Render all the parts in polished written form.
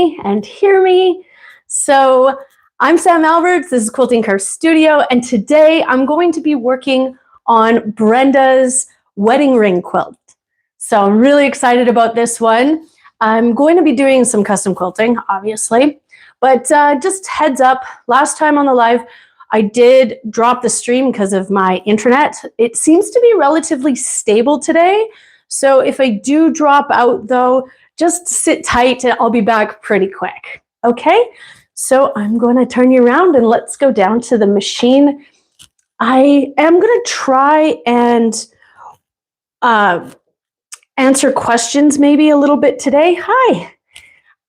me and hear me. So I'm Sam Alberts, this is Quilting Curve Studio, and today I'm going to be working on Brenda's wedding ring quilt. So I'm really excited about this one. I'm going to be doing some custom quilting, obviously, but just heads up, last time on the live, I did drop the stream because of my internet. It seems to be relatively stable today. So if I do drop out though, just sit tight and I'll be back pretty quick. Okay, so I'm going to turn you around and let's go down to the machine. I am going to try and answer questions maybe a little bit today. Hi.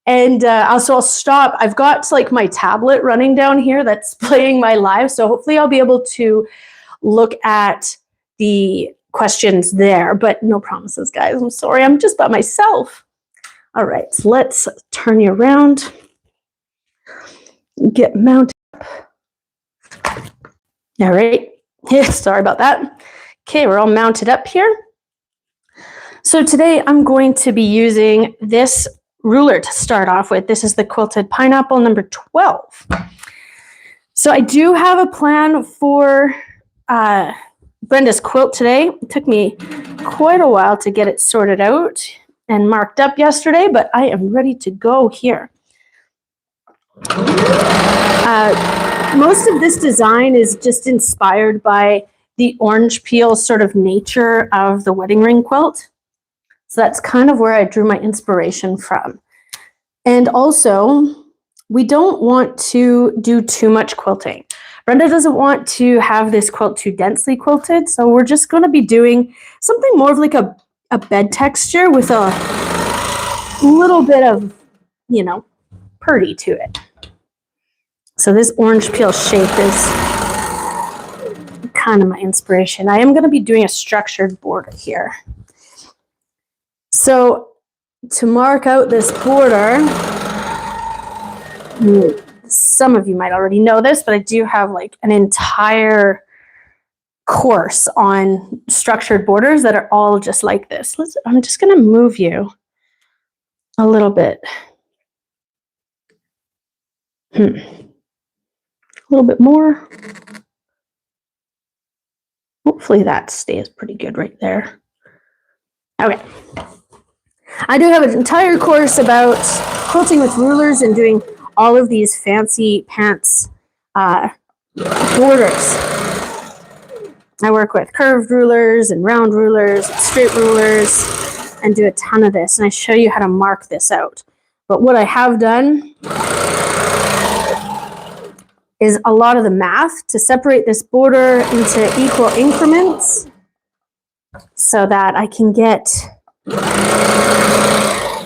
And also I'll stop. I've got like my tablet running down here that's playing my live. So hopefully I'll be able to look at the questions there, but no promises, guys. I'm sorry. I'm just by myself. All right, so let's turn you around. Get mounted up. All right. Yeah, sorry about that. Okay, we're all mounted up here. So today I'm going to be using this ruler to start off with. This is the Quilted Pineapple number 12. So I do have a plan for Brenda's quilt today. It took me quite a while to get it sorted out and marked up yesterday, but I am ready to go here. Most of this design is just inspired by the orange peel sort of nature of the wedding ring quilt. So that's kind of where I drew my inspiration from. And also, we don't want to do too much quilting. Brenda doesn't want to have this quilt too densely quilted, so we're just going to be doing something more of like a bed texture with a little bit of, you know, purdy to it. So this orange peel shape is kind of my inspiration. I am going to be doing a structured border here. So to mark out this border, some of you might already know this, but I do have like an entire course on structured borders that are all just like this. I'm just going to move you a little bit. A little bit more. Hopefully that stays pretty good right there. Okay. I do have an entire course about quilting with rulers and doing all of these fancy pants borders. I work with curved rulers and round rulers, straight rulers, and do a ton of this. And I show you how to mark this out. But what I have done is a lot of the math to separate this border into equal increments so that I can get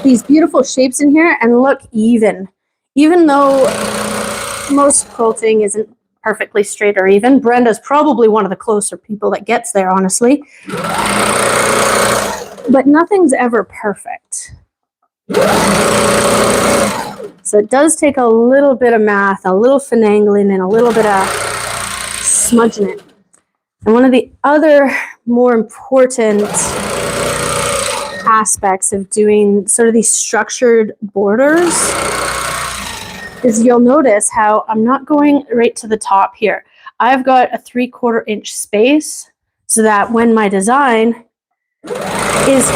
these beautiful shapes in here and look even. Even though most quilting isn't perfectly straight or even, Brenda's probably one of the closer people that gets there, honestly. But nothing's ever perfect. So it does take a little bit of math, a little finagling, and a little bit of smudging it. And one of the other more important aspects of doing sort of these structured borders is you'll notice how I'm not going right to the top here. I've got a 3/4 inch space so that when my design is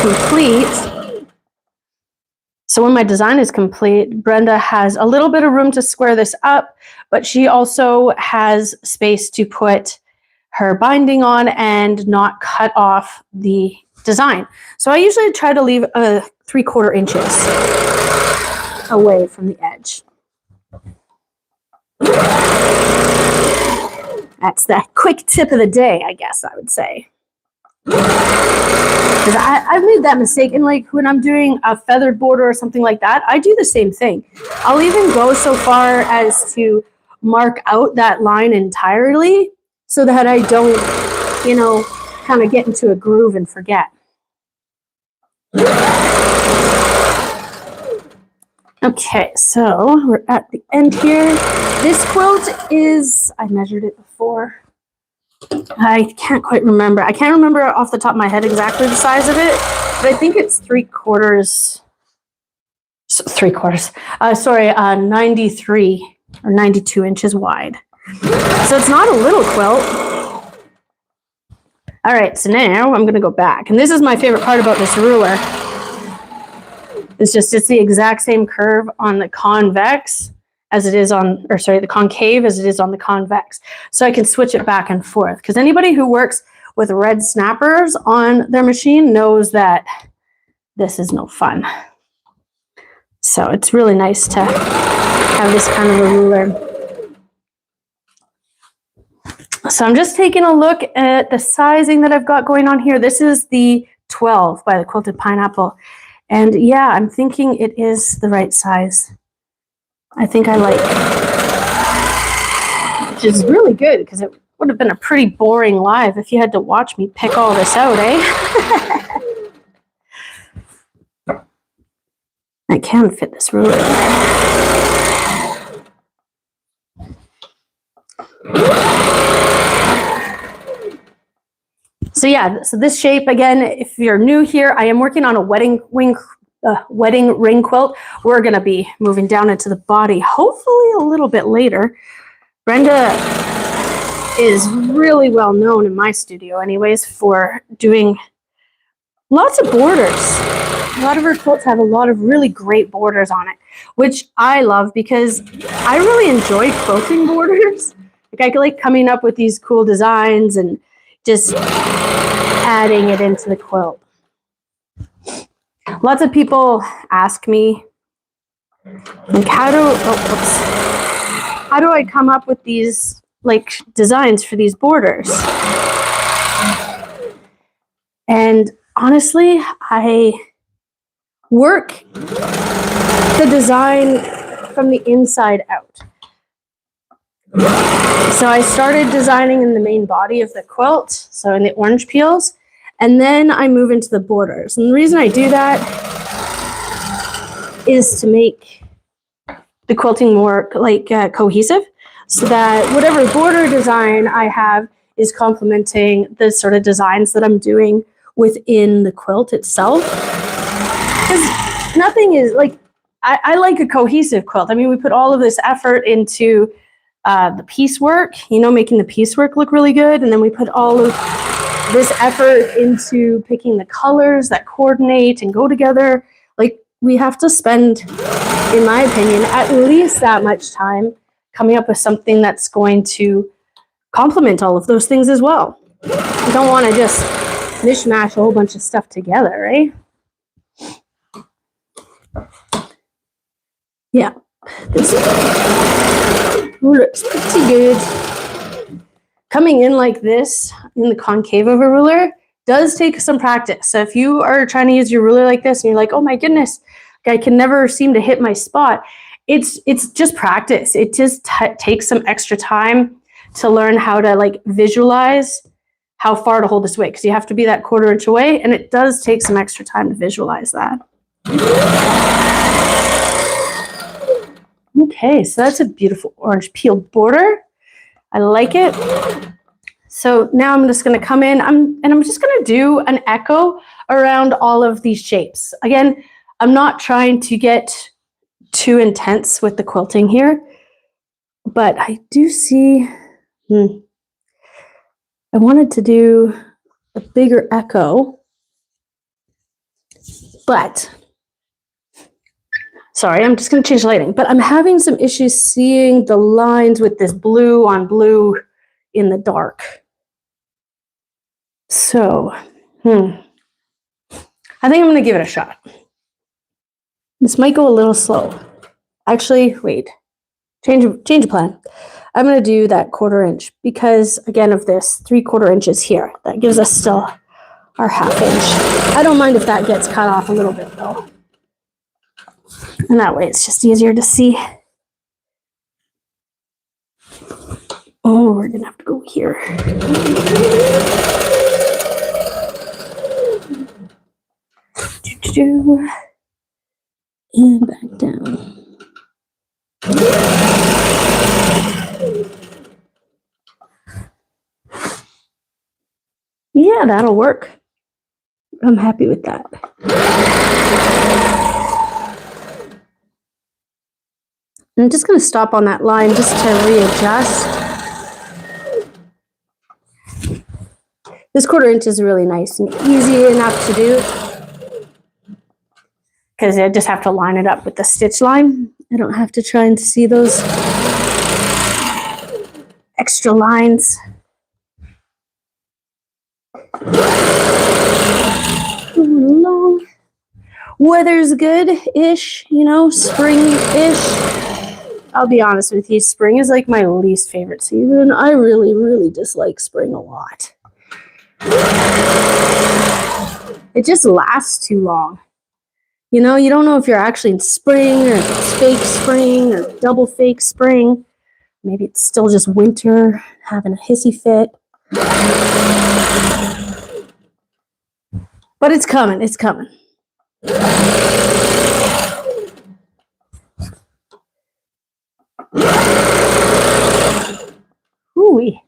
complete, Brenda has a little bit of room to square this up, but she also has space to put her binding on and not cut off the design. So I usually try to leave 3/4 inches away from the edge. That's the quick tip of the day, I guess I would say. Because I've made that mistake, and like when I'm doing a feathered border or something like that, I do the same thing. I'll even go so far as to mark out that line entirely so that I don't, you know, kind of get into a groove and forget. Okay, so we're at the end here. This quilt is, I measured it before. I can't quite remember. I can't remember off the top of my head exactly the size of it, but I think it's 3/4. 3/4. Sorry, 93 or 92 inches wide. So it's not a little quilt. All right, so now I'm going to go back. And this is my favorite part about this ruler. It's the exact same curve on the convex as it is on, or sorry, the concave as it is on the convex. So I can switch it back and forth. Because anybody who works with red snappers on their machine knows that this is no fun. So it's really nice to have this kind of a ruler. So I'm just taking a look at the sizing that I've got going on here. This is the 12 by the Quilted Pineapple. And yeah, I'm thinking it is the right size. I think I like it, which is really good because it would have been a pretty boring live if you had to watch me pick all this out, eh? I can fit this ruler. So yeah, so this shape, again, if you're new here, I am working on a wedding ring quilt. We're going to be moving down into the body, hopefully a little bit later. Brenda is really well known in my studio anyways for doing lots of borders. A lot of her quilts have a lot of really great borders on it, which I love because I really enjoy quilting borders. Like I like coming up with these cool designs and just adding it into the quilt. Lots of people ask me, like, how do I come up with these like designs for these borders? And honestly, I work the design from the inside out. So I started designing in the main body of the quilt, so in the orange peels, and then I move into the borders. And the reason I do that is to make the quilting more like cohesive, so that whatever border design I have is complementing the sort of designs that I'm doing within the quilt itself. Because nothing is like, I like a cohesive quilt. I mean, we put all of this effort into the piecework, you know, making the piecework look really good. And then we put all of this effort into picking the colors that coordinate and go together. Like we have to spend, in my opinion, at least that much time coming up with something that's going to complement all of those things as well. You don't want to just mishmash a whole bunch of stuff together, right? Yeah, this looks pretty good. Coming in like this in the concave of a ruler does take some practice. So if you are trying to use your ruler like this and you're like, oh my goodness, I can never seem to hit my spot, it's just practice. It just takes some extra time to learn how to like visualize how far to hold this weight, because you have to be that 1/4 inch away, and it does take some extra time to visualize that. Okay, so that's a beautiful orange peel border. I like it. So now I'm just going to come in and I'm just going to do an echo around all of these shapes. Again, I'm not trying to get too intense with the quilting here, but I do see, I wanted to do a bigger echo, but sorry, I'm just going to change the lighting, but I'm having some issues seeing the lines with this blue on blue in the dark. So, I think I'm going to give it a shot. This might go a little slow. Actually, wait, change of plan. I'm going to do that 1/4 inch because, again, of this 3/4 inches here. That gives us still our 1/2 inch. I don't mind if that gets cut off a little bit, though. And that way it's just easier to see. Oh, we're going to have to go here. And back down. Yeah, that'll work. I'm happy with that. I'm just going to stop on that line just to readjust. This 1/4 inch is really nice and easy enough to do because I just have to line it up with the stitch line. I don't have to try and see those extra lines. Moving along. Weather's good-ish, you know, spring-ish. I'll be honest with you, spring is like my least favorite season. I really, really dislike spring a lot. It just lasts too long. You know, you don't know if you're actually in spring or if it's fake spring or double fake spring. Maybe it's still just winter, having a hissy fit. But it's coming, it's coming. Ooh-wee.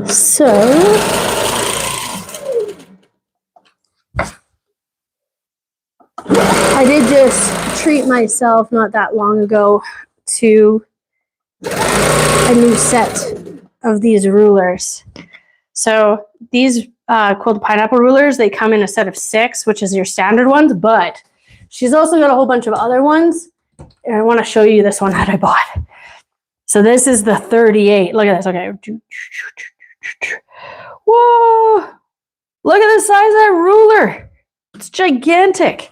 So, I did just treat myself not that long ago to a new set of these rulers. So these Quilt Pineapple rulers, they come in a set of 6, which is your standard ones, but she's also got a whole bunch of other ones. And I want to show you this one that I bought. So this is the 38. Look at this. Okay. Whoa! Look at the size of that ruler. It's gigantic.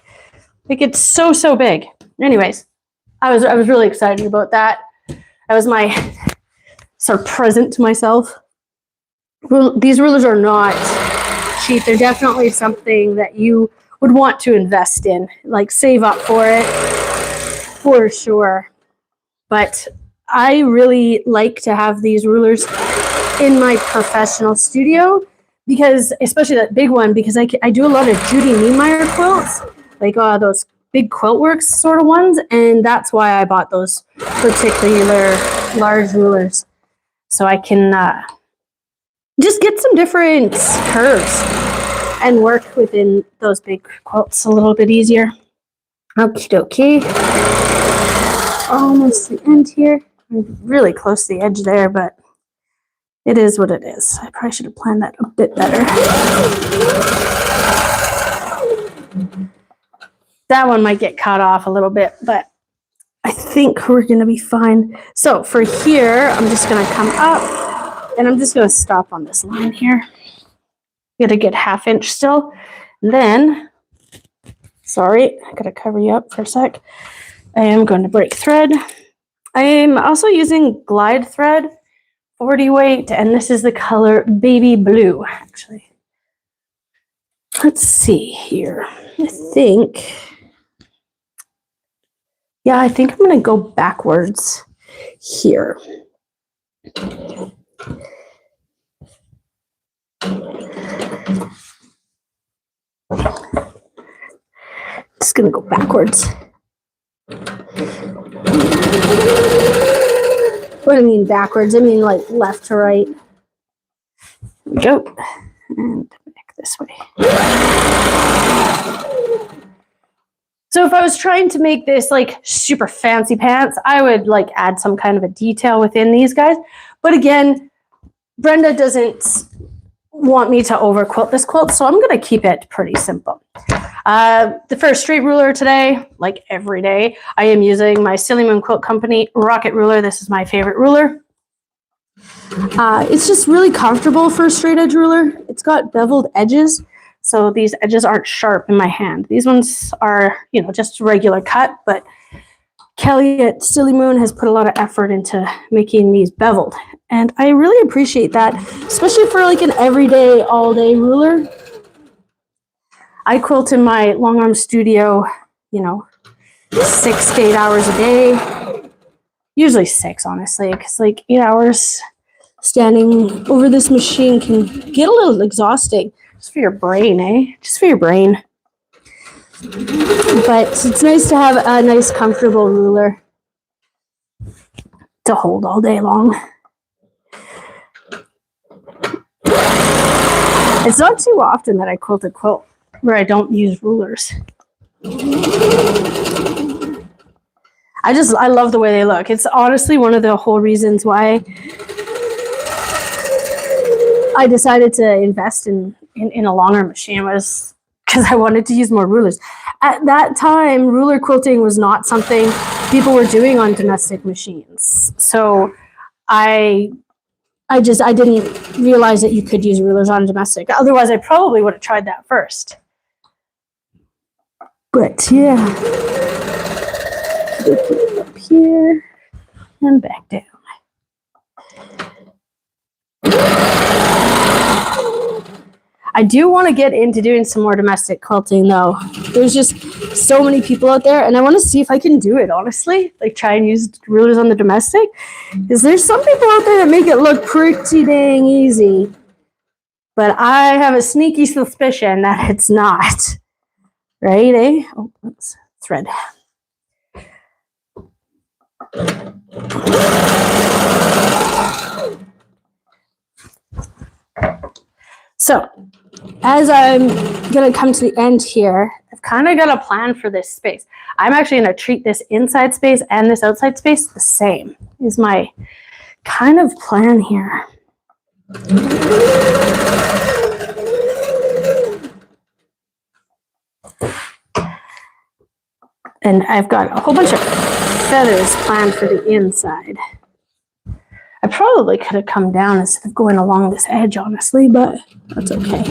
Like, it's so big. Anyways, I was really excited about that. That was my sort of present to myself. These rulers are not cheap. They're definitely something that you would want to invest in, like save up for it, for sure. But I really like to have these rulers in my professional studio because, especially that big one, because I do a lot of Judy Niemeyer quilts, like those big Quiltworks sort of ones, and that's why I bought those particular large rulers, so I can just get some different curves and work within those big quilts a little bit easier. Okie dokie. Almost the end here. I'm really close to the edge there, but it is what it is. I probably should have planned that a bit better. That one might get cut off a little bit, but I think we're going to be fine. So for here, I'm just going to come up and I'm just going to stop on this line here. Get a good 1/2 inch still. And then, sorry, I got to cover you up for a sec. I am going to break thread. I am also using glide thread, 40 weight, and this is the color baby blue, actually. Let's see here. I think I'm going to go backwards here. Just going to go backwards. What do I mean backwards? I mean like left to right. Here we go. And back this way. So if I was trying to make this like super fancy pants, I would like add some kind of a detail within these guys. But again, Brenda doesn't want me to over quilt this quilt, so I'm going to keep it pretty simple. The first straight ruler today, like every day, I am using my Silly Moon Quilt Company Rocket Ruler. This is my favorite ruler. It's just really comfortable for a straight edge ruler. It's got beveled edges, so these edges aren't sharp in my hand. These ones are, you know, just regular cut, but Kelly at Silly Moon has put a lot of effort into making these beveled, and I really appreciate that, especially for like an everyday, all-day ruler. I quilt in my long arm studio, you know, 6 to 8 hours a day. Usually 6, honestly, because like 8 hours standing over this machine can get a little exhausting. Just for your brain, eh? Just for your brain. But it's nice to have a nice, comfortable ruler to hold all day long. It's not too often that I quilt a quilt where I don't use rulers. I love the way they look. It's honestly one of the whole reasons why I decided to invest in a longer machine, was because I wanted to use more rulers. At that time, ruler quilting was not something people were doing on domestic machines. So I didn't realize that you could use rulers on domestic. Otherwise, I probably would have tried that first. But yeah, up here and back down. I do want to get into doing some more domestic quilting though. There's just so many people out there, and I want to see if I can do it, honestly. Like try and use rulers on the domestic. Because there's some people out there that make it look pretty dang easy. But I have a sneaky suspicion that it's not. Right, eh? Oh, oops, thread. So, as I'm going to come to the end here, I've kind of got a plan for this space. I'm actually going to treat this inside space and this outside space the same, is my kind of plan here. And I've got a whole bunch of feathers planned for the inside. I probably could have come down instead of going along this edge, honestly, but that's okay.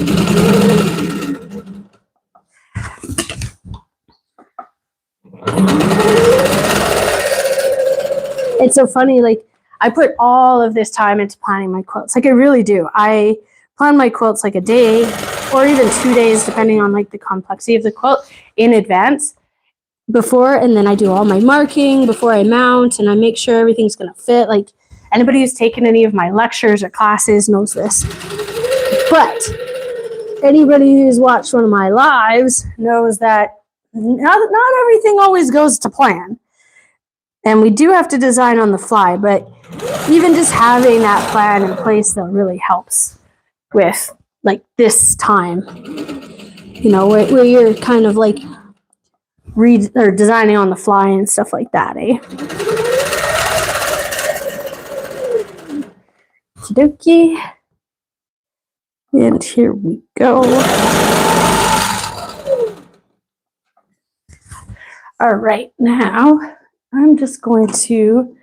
It's so funny, like, I put all of this time into planning my quilts. Like, I really do. I plan my quilts like a day or even 2 days, depending on like the complexity of the quilt, in advance before, and then I do all my marking before I mount, and I make sure everything's going to fit. Like, anybody who's taken any of my lectures or classes knows this. But anybody who's watched one of my lives knows that not everything always goes to plan. And we do have to design on the fly, but even just having that plan in place though really helps with like this time, you know, where you're kind of like designing on the fly and stuff like that, eh? Okie dokie. And here we go. All right, now I'm just going to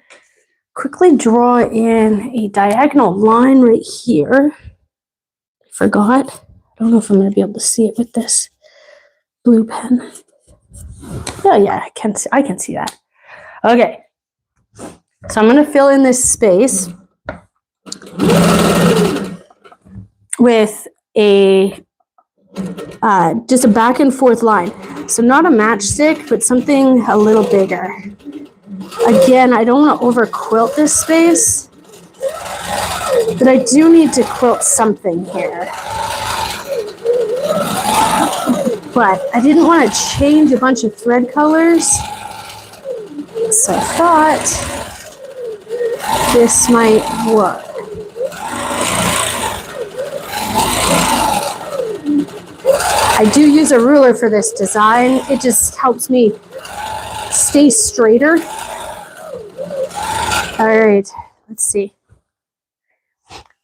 quickly draw in a diagonal line right here. I forgot. I don't know if I'm going to be able to see it with this blue pen. Oh yeah, I can see that. Okay, so I'm going to fill in this space with a just a back and forth line. So not a matchstick, but something a little bigger. Again, I don't want to over quilt this space, but I do need to quilt something here. But I didn't want to change a bunch of thread colors, so I thought this might work. I do use a ruler for this design. It just helps me stay straighter. All right, let's see.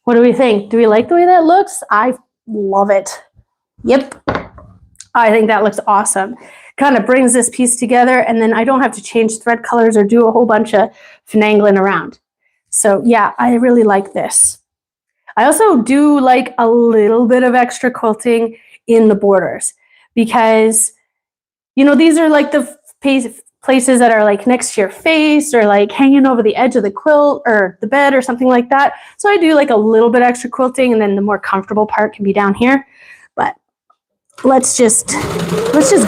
What do we think? Do we like the way that looks? I love it. Yep. I think that looks awesome. Kind of brings this piece together, and then I don't have to change thread colors or do a whole bunch of finagling around. So yeah, I really like this. I also do like a little bit of extra quilting in the borders because, you know, these are like the places that are like next to your face or like hanging over the edge of the quilt or the bed or something like that. So I do like a little bit extra quilting, and then the more comfortable part can be down here. But let's just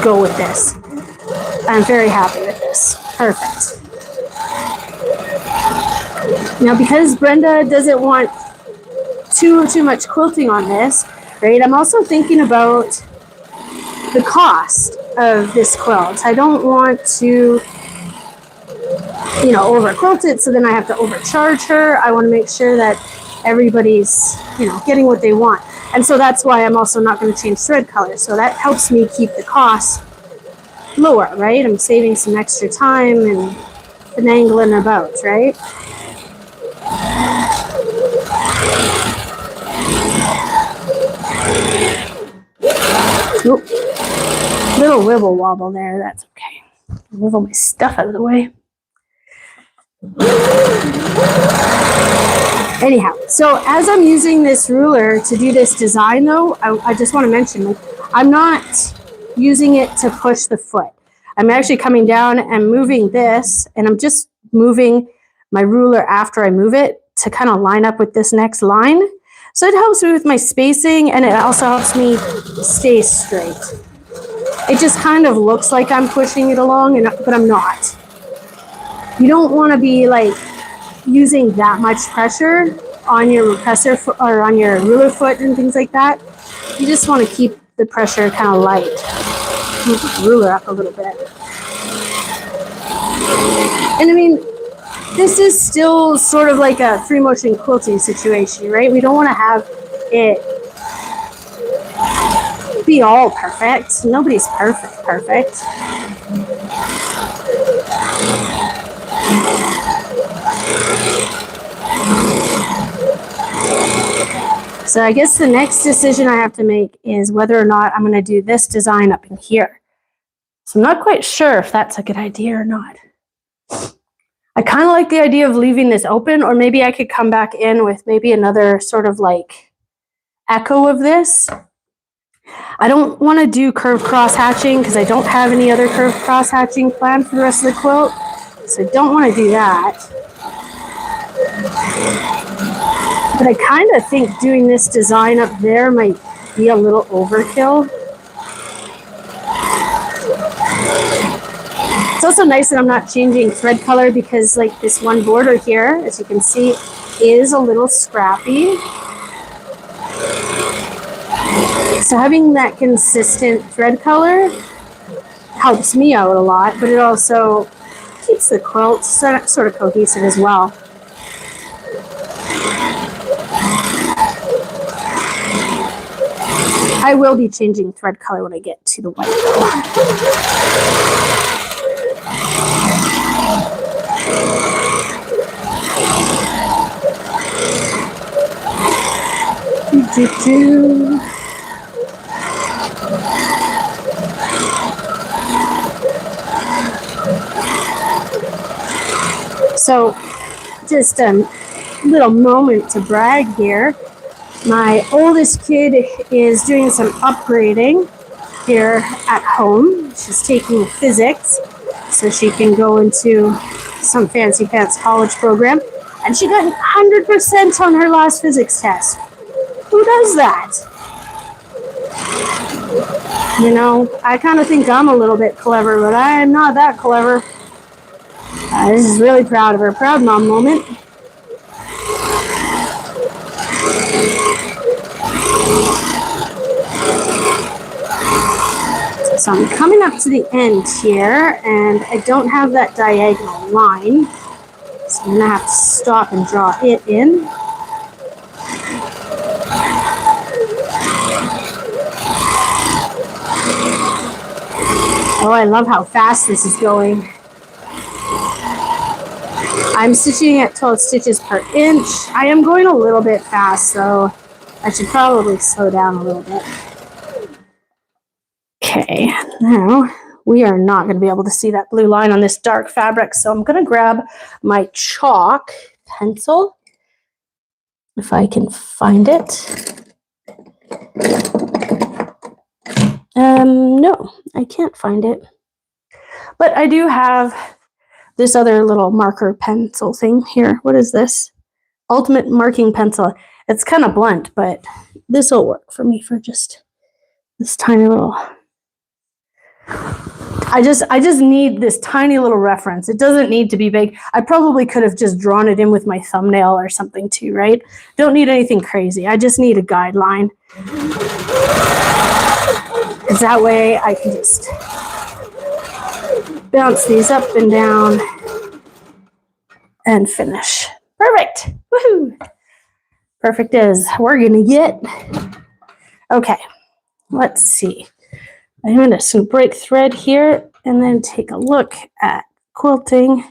go with this. I'm very happy with this. Perfect. Now, because Brenda doesn't want too much quilting on this, right? I'm also thinking about the cost of this quilt. I don't want to, you know, over quilt it, so then I have to overcharge her. I want to make sure that everybody's, you know, getting what they want. And so that's why I'm also not going to change thread color. So that helps me keep the cost lower, right? I'm saving some extra time and finagling about, right? Oop. Little wibble wobble there, that's okay. Move all my stuff out of the way. Anyhow, so as I'm using this ruler to do this design though, I just want to mention, like, I'm not using it to push the foot. I'm actually coming down and moving this, and I'm just moving my ruler after I move it to kind of line up with this next line. So it helps me with my spacing, and it also helps me stay straight. It just kind of looks like I'm pushing it along, but I'm not. You don't want to be like using that much pressure on your repressor or on your ruler foot and things like that. You just want to keep the pressure kind of light. Move the ruler up a little bit. And I mean, this is still sort of like a free motion quilting situation, right? We don't want to have it be all perfect. Nobody's perfect. So I guess the next decision I have to make is whether or not I'm going to do this design up in here. So I'm not quite sure if that's a good idea or not. I kind of like the idea of leaving this open, or maybe I could come back in with maybe another sort of like echo of this. I don't want to do curved cross hatching because I don't have any other curved cross hatching planned for the rest of the quilt. So I don't want to do that. But I kind of think doing this design up there might be a little overkill. It's also nice that I'm not changing thread color because like this one border here, as you can see, is a little scrappy. So having that consistent thread color helps me out a lot, but it also keeps the quilt sort of cohesive as well. I will be changing thread color when I get to the white So just a little moment to brag here. My oldest kid is doing some upgrading here at home. She's taking physics so she can go into some fancy pants college program. And she got 100% on her last physics test. Who does that? You know, I kind of think I'm a little bit clever, but I am not that clever. This is really proud of her. Proud mom moment. So I'm coming up to the end here, and I don't have that diagonal line. So I'm going to have to stop and draw it in. Oh, I love how fast this is going. I'm stitching at 12 stitches per inch. I am going a little bit fast, so I should probably slow down a little bit. Okay, now we are not going to be able to see that blue line on this dark fabric, so I'm going to grab my chalk pencil, if I can find it. No, I can't find it. But I do have this other little marker pencil thing here. What is this? Ultimate marking pencil. It's kind of blunt, but this will work for me for just this tiny little... I just need this tiny little reference. It doesn't need to be big. I probably could have just drawn it in with my thumbnail or something too, right? Don't need anything crazy. I just need a guideline. Because that way I can just bounce these up and down and finish. Perfect. Woohoo! Perfect as we're gonna get. Okay, let's see. I'm going to break thread here and then take a look at quilting.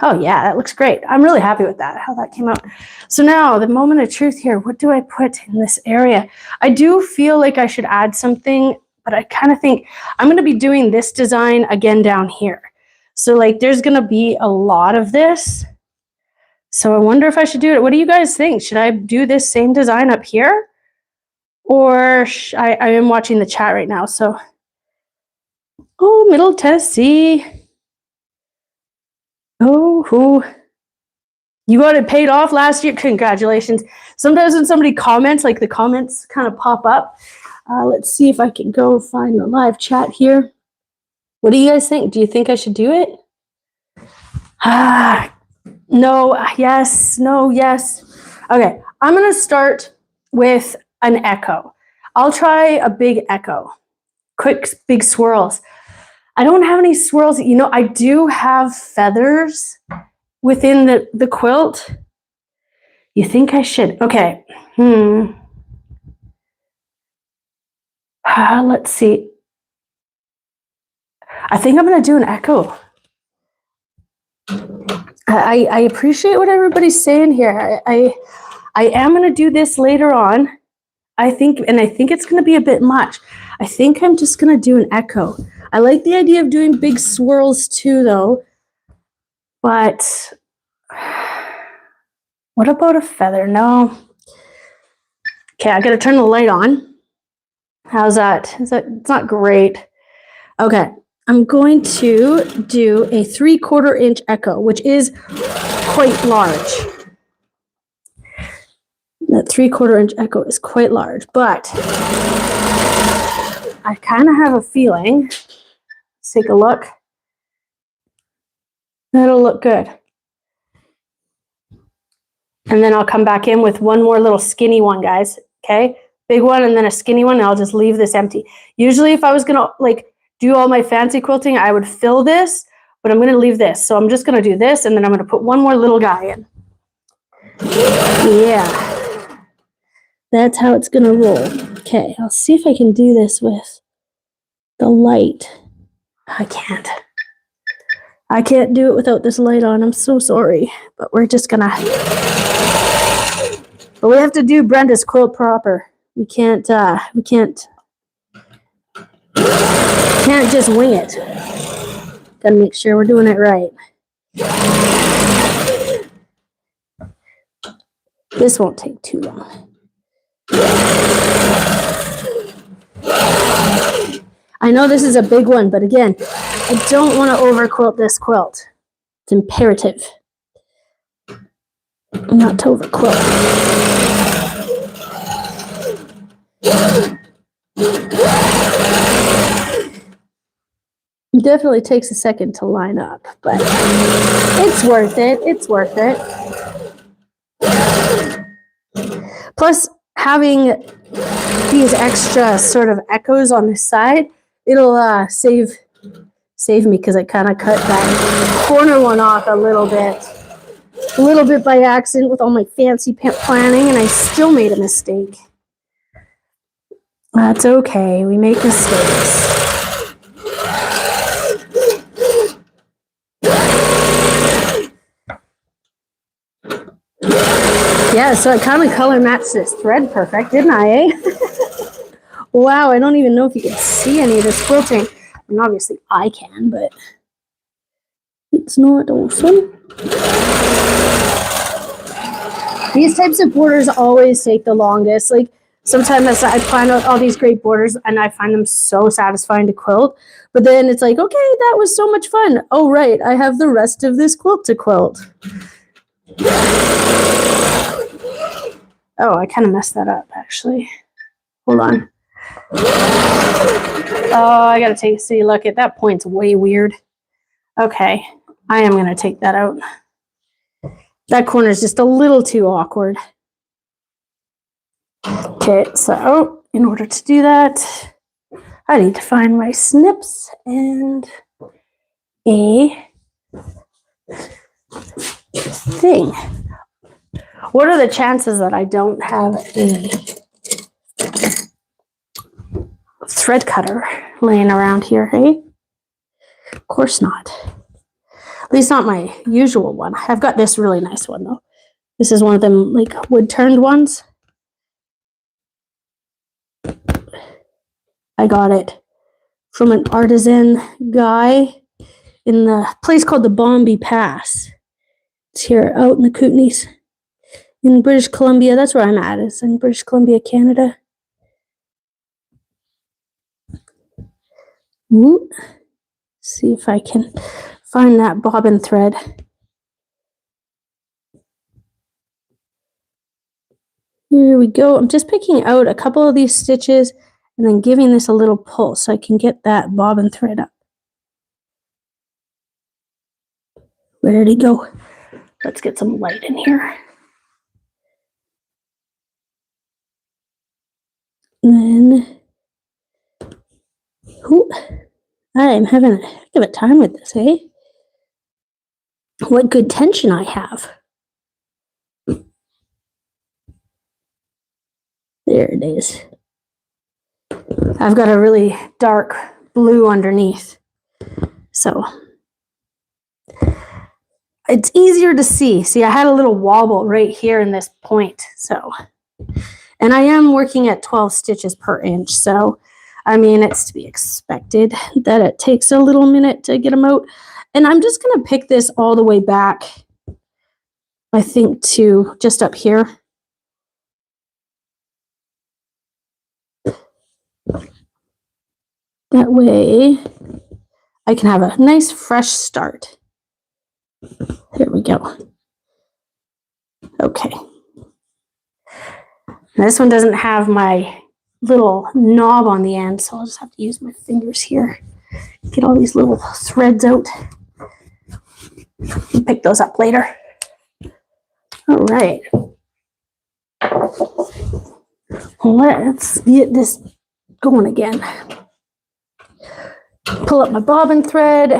Oh yeah, that looks great. I'm really happy with that, how that came out. So now the moment of truth here, what do I put in this area? I do feel like I should add something, but I kind of think I'm going to be doing this design again down here. So like there's going to be a lot of this. So I wonder if I should do it. What do you guys think? Should I do this same design up here? Or I am watching the chat right now. So, oh, Middle Tennessee. Oh, you got it paid off last year. Congratulations. Sometimes when somebody comments, like the comments kind of pop up. Let's see if I can go find the live chat here. What do you guys think? Do you think I should do it? No, yes, no, yes. Okay, I'm going to start with an echo. I'll try a big echo. Quick, big swirls. I don't have any swirls. You know, I do have feathers within the quilt. You think I should? Okay. Let's see. I think I'm going to do an echo. I appreciate what everybody's saying here. I am going to do this later on. I think it's going to be a bit much. I think I'm just going to do an echo. I like the idea of doing big swirls too, though. But what about a feather? No. Okay, I got to turn the light on. How's that? It's not great. Okay, I'm going to do a 3/4 inch echo, which is quite large. That 3/4 inch echo is quite large, but I kind of have a feeling. Let's take a look. That'll look good. And then I'll come back in with one more little skinny one, guys. Okay, big one and then a skinny one, and I'll just leave this empty. Usually if I was gonna like do all my fancy quilting, I would fill this, but I'm gonna leave this. So I'm just gonna do this, and then I'm gonna put one more little guy in. Yeah, that's how it's gonna roll. Okay, I'll see if I can do this with the light. I can't do it without this light on. I'm so sorry, but we're just gonna. But we have to do Brenda's quilt proper. We can't just wing it. Gotta make sure we're doing it right. This won't take too long. I know this is a big one, but again, I don't want to over quilt this quilt. It's imperative not to over quilt. It definitely takes a second to line up, but it's worth it. It's worth it. Plus, having these extra sort of echoes on this side, it'll save me because I kind of cut that corner one off a little bit by accident with all my fancy planning, and I still made a mistake. That's okay. We make mistakes. Yeah, so I kind of color matched this thread perfect, didn't I, eh? Wow, I don't even know if you can see any of this quilting. I mean, obviously I can, but it's not awesome. These types of borders always take the longest. Like, sometimes I plan out all these great borders and I find them so satisfying to quilt. But then it's like, okay, that was so much fun. Oh, right, I have the rest of this quilt to quilt. Oh, I kind of messed that up, actually. Hold on. Oh, I got to take a see. Look, at that point's way weird. Okay, I am going to take that out. That corner is just a little too awkward. Okay, so in order to do that, I need to find my snips and a thing. What are the chances that I don't have a thread cutter laying around here, hey? Of course not. At least not my usual one. I've got this really nice one though. This is one of them like wood turned ones. I got it from an artisan guy in the place called the Bombay Pass. It's here out in the Kootenays in British Columbia. That's where I'm at. It's in British Columbia, Canada. Ooh. See if I can find that bobbin thread. Here we go. I'm just picking out a couple of these stitches and then giving this a little pull so I can get that bobbin thread up. Where did he go? Let's get some light in here. And then, ooh, I'm having a heck of a time with this, eh? What good tension I have. There it is. I've got a really dark blue underneath. So it's easier to see. See, I had a little wobble right here in this point. So, and I am working at 12 stitches per inch. So, I mean, it's to be expected that it takes a little minute to get them out. And I'm just going to pick this all the way back, I think, to just up here. That way I can have a nice fresh start. There we go. Okay. Now this one doesn't have my little knob on the end, so I'll just have to use my fingers here. Get all these little threads out. And pick those up later. All right. Let's get this going again. Pull up my bobbin thread,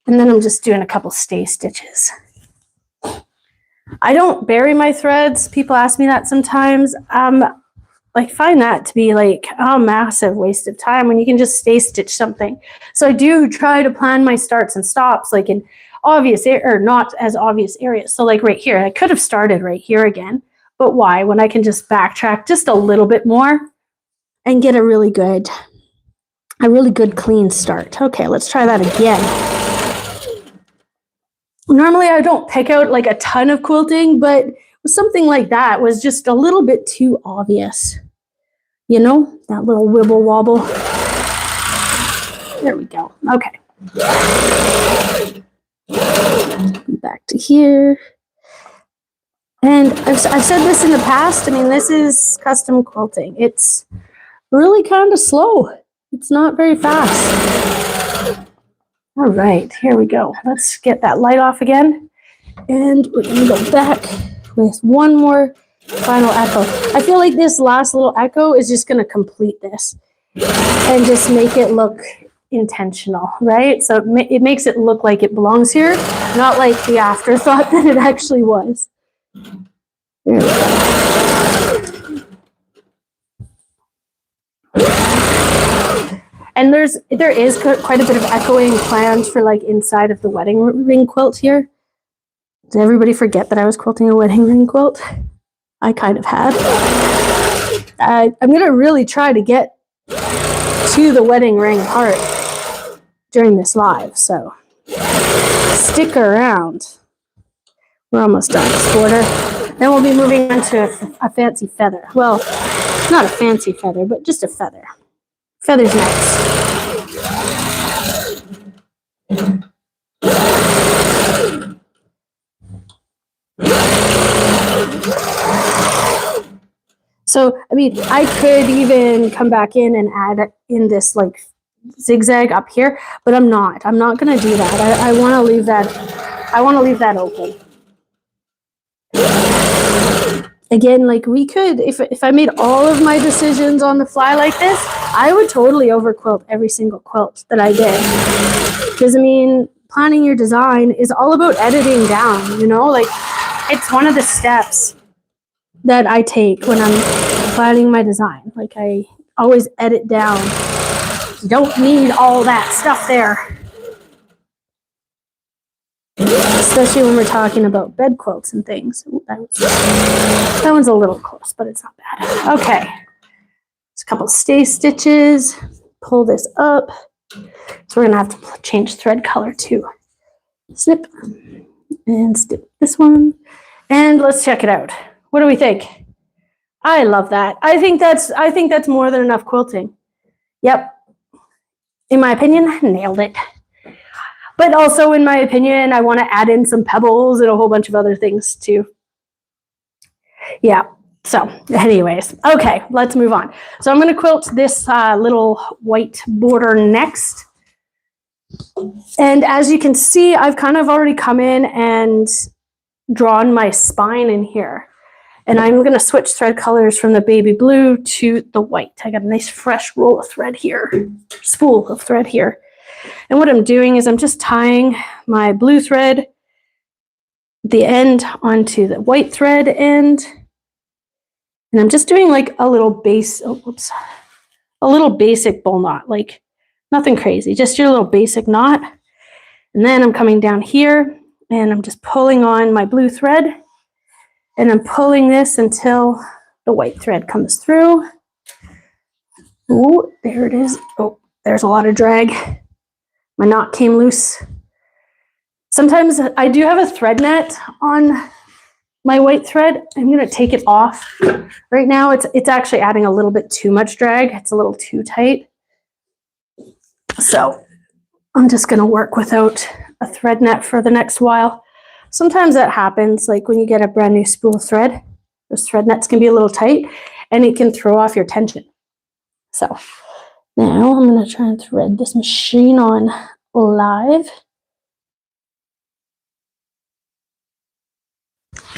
and then I'm just doing a couple stay stitches. I don't bury my threads. People ask me that sometimes. I find that to be like a massive waste of time when you can just stay stitch something. So I do try to plan my starts and stops like in obvious or not as obvious areas. So like right here, I could have started right here again, but why? When I can just backtrack just a little bit more and get a really good clean start. Okay, let's try that again. Normally I don't pick out like a ton of quilting, but something like that was just a little bit too obvious. You know, that little wibble wobble. There we go. Okay. Back to here. And I've said this in the past. I mean, this is custom quilting. It's really kind of slow. It's not very fast. All right, here we go. Let's get that light off again. And we're going to go back with one more final echo. I feel like this last little echo is just going to complete this and just make it look intentional, right? So it makes it look like it belongs here, not like the afterthought that it actually was. There we go. And there is quite a bit of echoing planned for like inside of the wedding ring quilt here. Did everybody forget that I was quilting a wedding ring quilt? I kind of had. I'm going to really try to get to the wedding ring part during this live, so stick around. We're almost done this border. Then we'll be moving on to a fancy feather. Well, not a fancy feather, but just a feather. Feather's nice. So, I mean, I could even come back in and add in this like zigzag up here, but I'm not. I'm not going to do that. I want to leave that. I want to leave that open. Again, like we could, if I made all of my decisions on the fly like this, I would totally over quilt every single quilt that I did. Because I mean, planning your design is all about editing down, you know, like it's one of the steps that I take when I'm planning my design. Like I always edit down. You don't need all that stuff there. Especially when we're talking about bed quilts and things. Ooh, that one's a little close, but it's not bad. Okay. Just a couple stay stitches. Pull this up. So we're going to have to change thread color too. Snip and snip this one. And let's check it out. What do we think? I love that. I think that's more than enough quilting. Yep. In my opinion, nailed it. But also, in my opinion, I want to add in some pebbles and a whole bunch of other things too. Yeah. So anyways, okay, let's move on. So I'm going to quilt this little white border next. And as you can see, I've kind of already come in and drawn my spine in here. And I'm going to switch thread colors from the baby blue to the white. I got a nice fresh roll of thread here, spool of thread here. And what I'm doing is I'm just tying my blue thread, the end onto the white thread end. And I'm just doing like a little a little basic bow knot, like nothing crazy, just your little basic knot. And then I'm coming down here and I'm just pulling on my blue thread and I'm pulling this until the white thread comes through. Oh, there it is. Oh, there's a lot of drag. My knot came loose. Sometimes I do have a thread net on my white thread. I'm going to take it off. Right now it's actually adding a little bit too much drag. It's a little too tight. So I'm just going to work without a thread net for the next while. Sometimes that happens, like when you get a brand new spool of thread, those thread nets can be a little tight and it can throw off your tension. So now I'm going to try and thread this machine on live.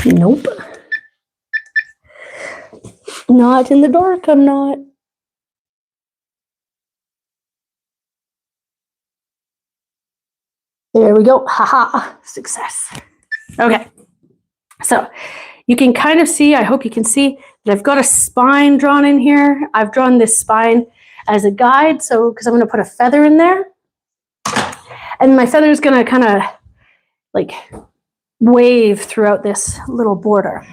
Nope. Not in the dark, I'm not. There we go. Haha, success. Okay. So you can kind of see, I hope you can see that I've got a spine drawn in here. I've drawn this spine as a guide, so because I'm going to put a feather in there. And my feather is going to kind of like wave throughout this little border.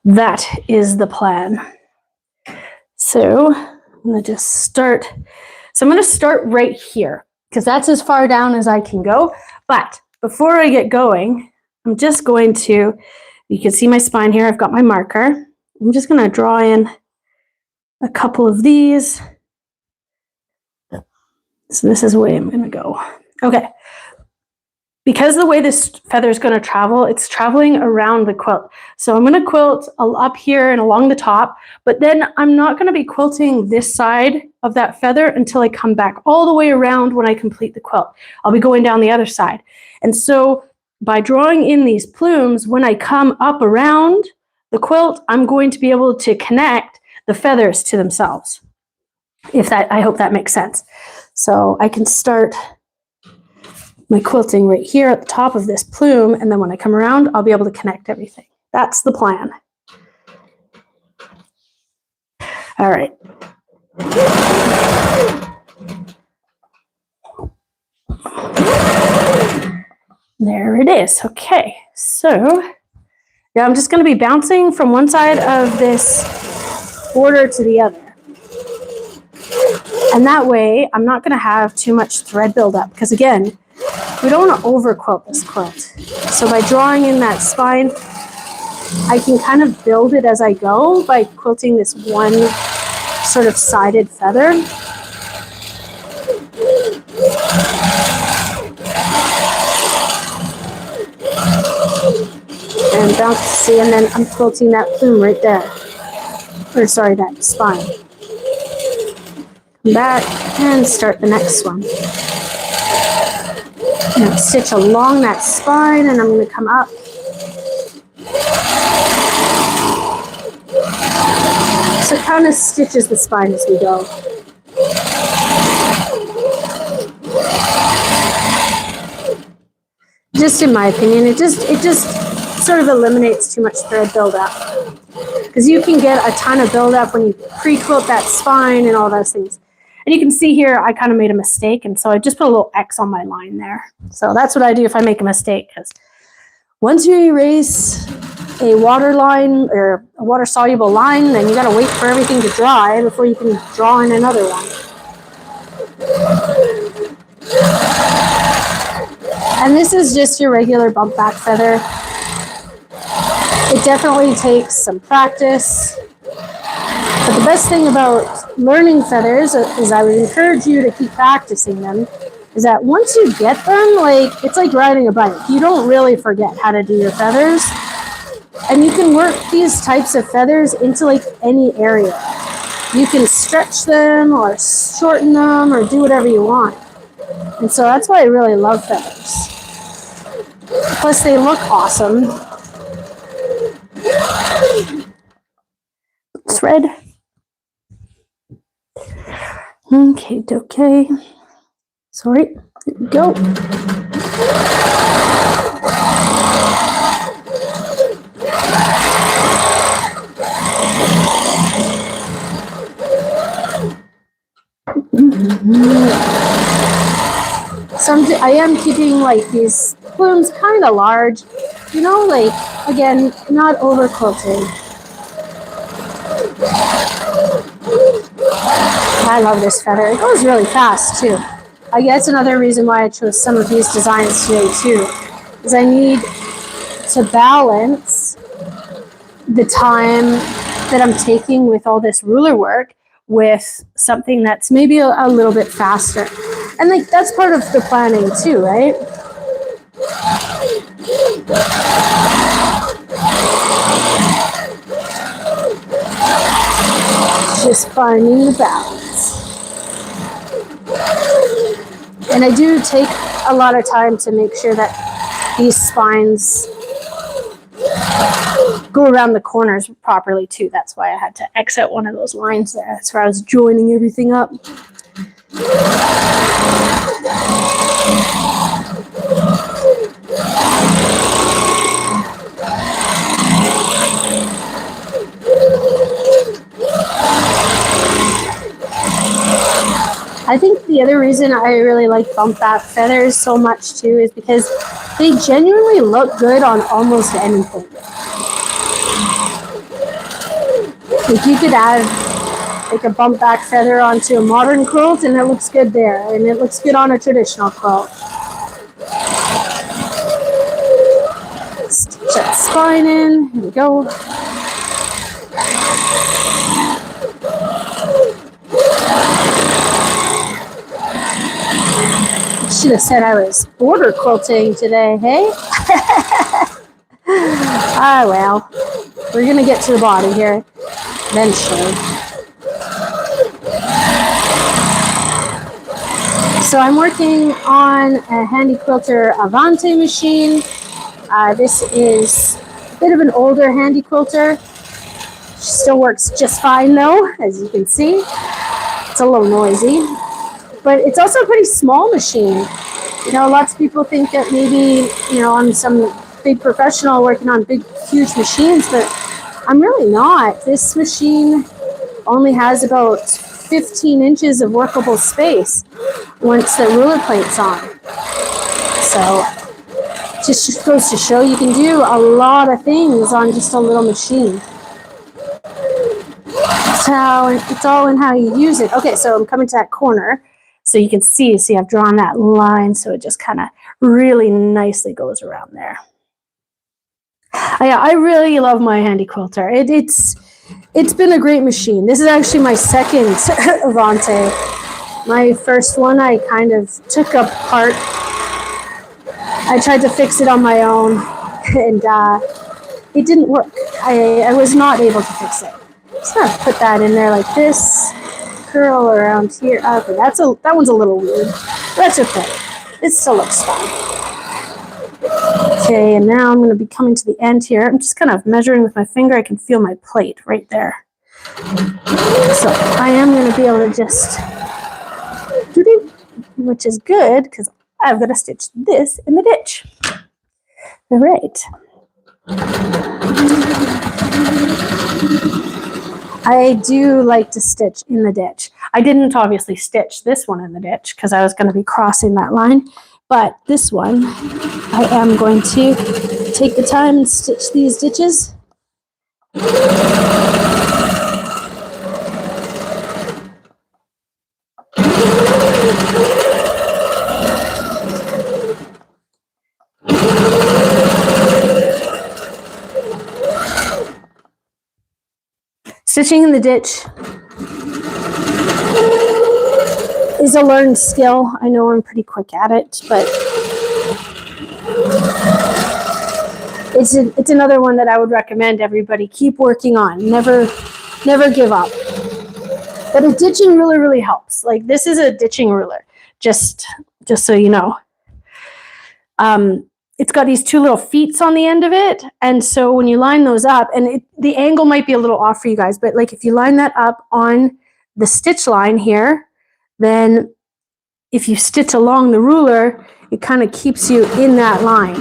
That is the plan. So I'm going to just start. So I'm going to start right here because that's as far down as I can go. But before I get going, I'm just going to, you can see my spine here. I've got my marker. I'm just going to draw in a couple of these. So this is the way I'm going to go. Okay. Because the way this feather is going to travel, it's traveling around the quilt. So I'm going to quilt up here and along the top, but then I'm not going to be quilting this side of that feather until I come back all the way around when I complete the quilt. I'll be going down the other side. And so by drawing in these plumes, when I come up around the quilt, I'm going to be able to connect the feathers to themselves. I hope that makes sense. So I can start my quilting right here at the top of this plume, and then when I come around, I'll be able to connect everything. That's the plan. All right. There it is. Okay, so yeah, I'm just going to be bouncing from one side of this border to the other. And that way, I'm not going to have too much thread buildup because, again, we don't want to over quilt this quilt. So by drawing in that spine, I can kind of build it as I go by quilting this one sort of sided feather. And bounce, see, and then I'm quilting that plume right there. Or sorry, that spine. Come back and start the next one. I'm going to stitch along that spine and I'm going to come up. So it kind of stitches the spine as we go. Just in my opinion, it just sort of eliminates too much thread buildup. because you can get a ton of buildup when you pre-quilt that spine and all those things. And you can see here, I kind of made a mistake, and so I just put a little X on my line there. So that's what I do if I make a mistake, because once you erase a water line or a water-soluble line, then you got to wait for everything to dry before you can draw in another one. And this is just your regular bump back feather. It definitely takes some practice. But the best thing about learning feathers is I would encourage you to keep practicing them. Is that once you get them, like it's like riding a bike. You don't really forget how to do your feathers. And you can work these types of feathers into like any area. You can stretch them or shorten them or do whatever you want. And so that's why I really love feathers. Plus they look awesome. Thread. Okay. Sorry. There we go. I am keeping like these plumes kind of large, you know, like again, not over quilting. I love this feather. It goes really fast too. I guess another reason why I chose some of these designs today too is I need to balance the time that I'm taking with all this ruler work with something that's maybe a little bit faster. And like that's part of the planning too, right? Just finding the balance. And I do take a lot of time to make sure that these spines go around the corners properly too. That's why I had to X out one of those lines there. That's where I was joining everything up. I think the other reason I really like bump back feathers so much too is because they genuinely look good on almost anything. Like you could add like a bump back feather onto a modern quilt and it looks good there, and it looks good on a traditional quilt. Stitch that spine in. Here we go. Should have said I was border quilting today, hey? Ah, well, we're gonna get to the body here eventually. So I'm working on a Handy Quilter Avante machine. This is a bit of an older Handy Quilter. Still works just fine though, as you can see. It's a little noisy. But it's also a pretty small machine. You know, lots of people think that maybe, you know, I'm some big professional working on big, huge machines, but I'm really not. This machine only has about 15 inches of workable space once the ruler plate's on. So, just goes to show you can do a lot of things on just a little machine. So, it's all in how you use it. Okay, so I'm coming to that corner. So you can see I've drawn that line, so it just kind of really nicely goes around there. I really love my Handy Quilter. It's been a great machine. This is actually my second Avante. My first one I kind of took apart. I tried to fix it on my own, and it didn't work. I was not able to fix it. Just gonna put that in there like this. Curl around here. Okay, that one's a little weird. That's okay. It still looks fine. Okay, and now I'm going to be coming to the end here. I'm just kind of measuring with my finger. I can feel my plate right there. So I am going to be able to just do, which is good because I've got to stitch this in the ditch. All right. I do like to stitch in the ditch. I didn't obviously stitch this one in the ditch because I was going to be crossing that line, but this one I am going to take the time and stitch these ditches. Stitching in the ditch is a learned skill. I know I'm pretty quick at it, but it's another one that I would recommend everybody keep working on. Never give up. But a ditching ruler really helps. Like this is a ditching ruler, just so you know. It's got these two little feet on the end of it, and so when you line those up, and the angle might be a little off for you guys, but like if you line that up on the stitch line here, then if you stitch along the ruler, it kind of keeps you in that line.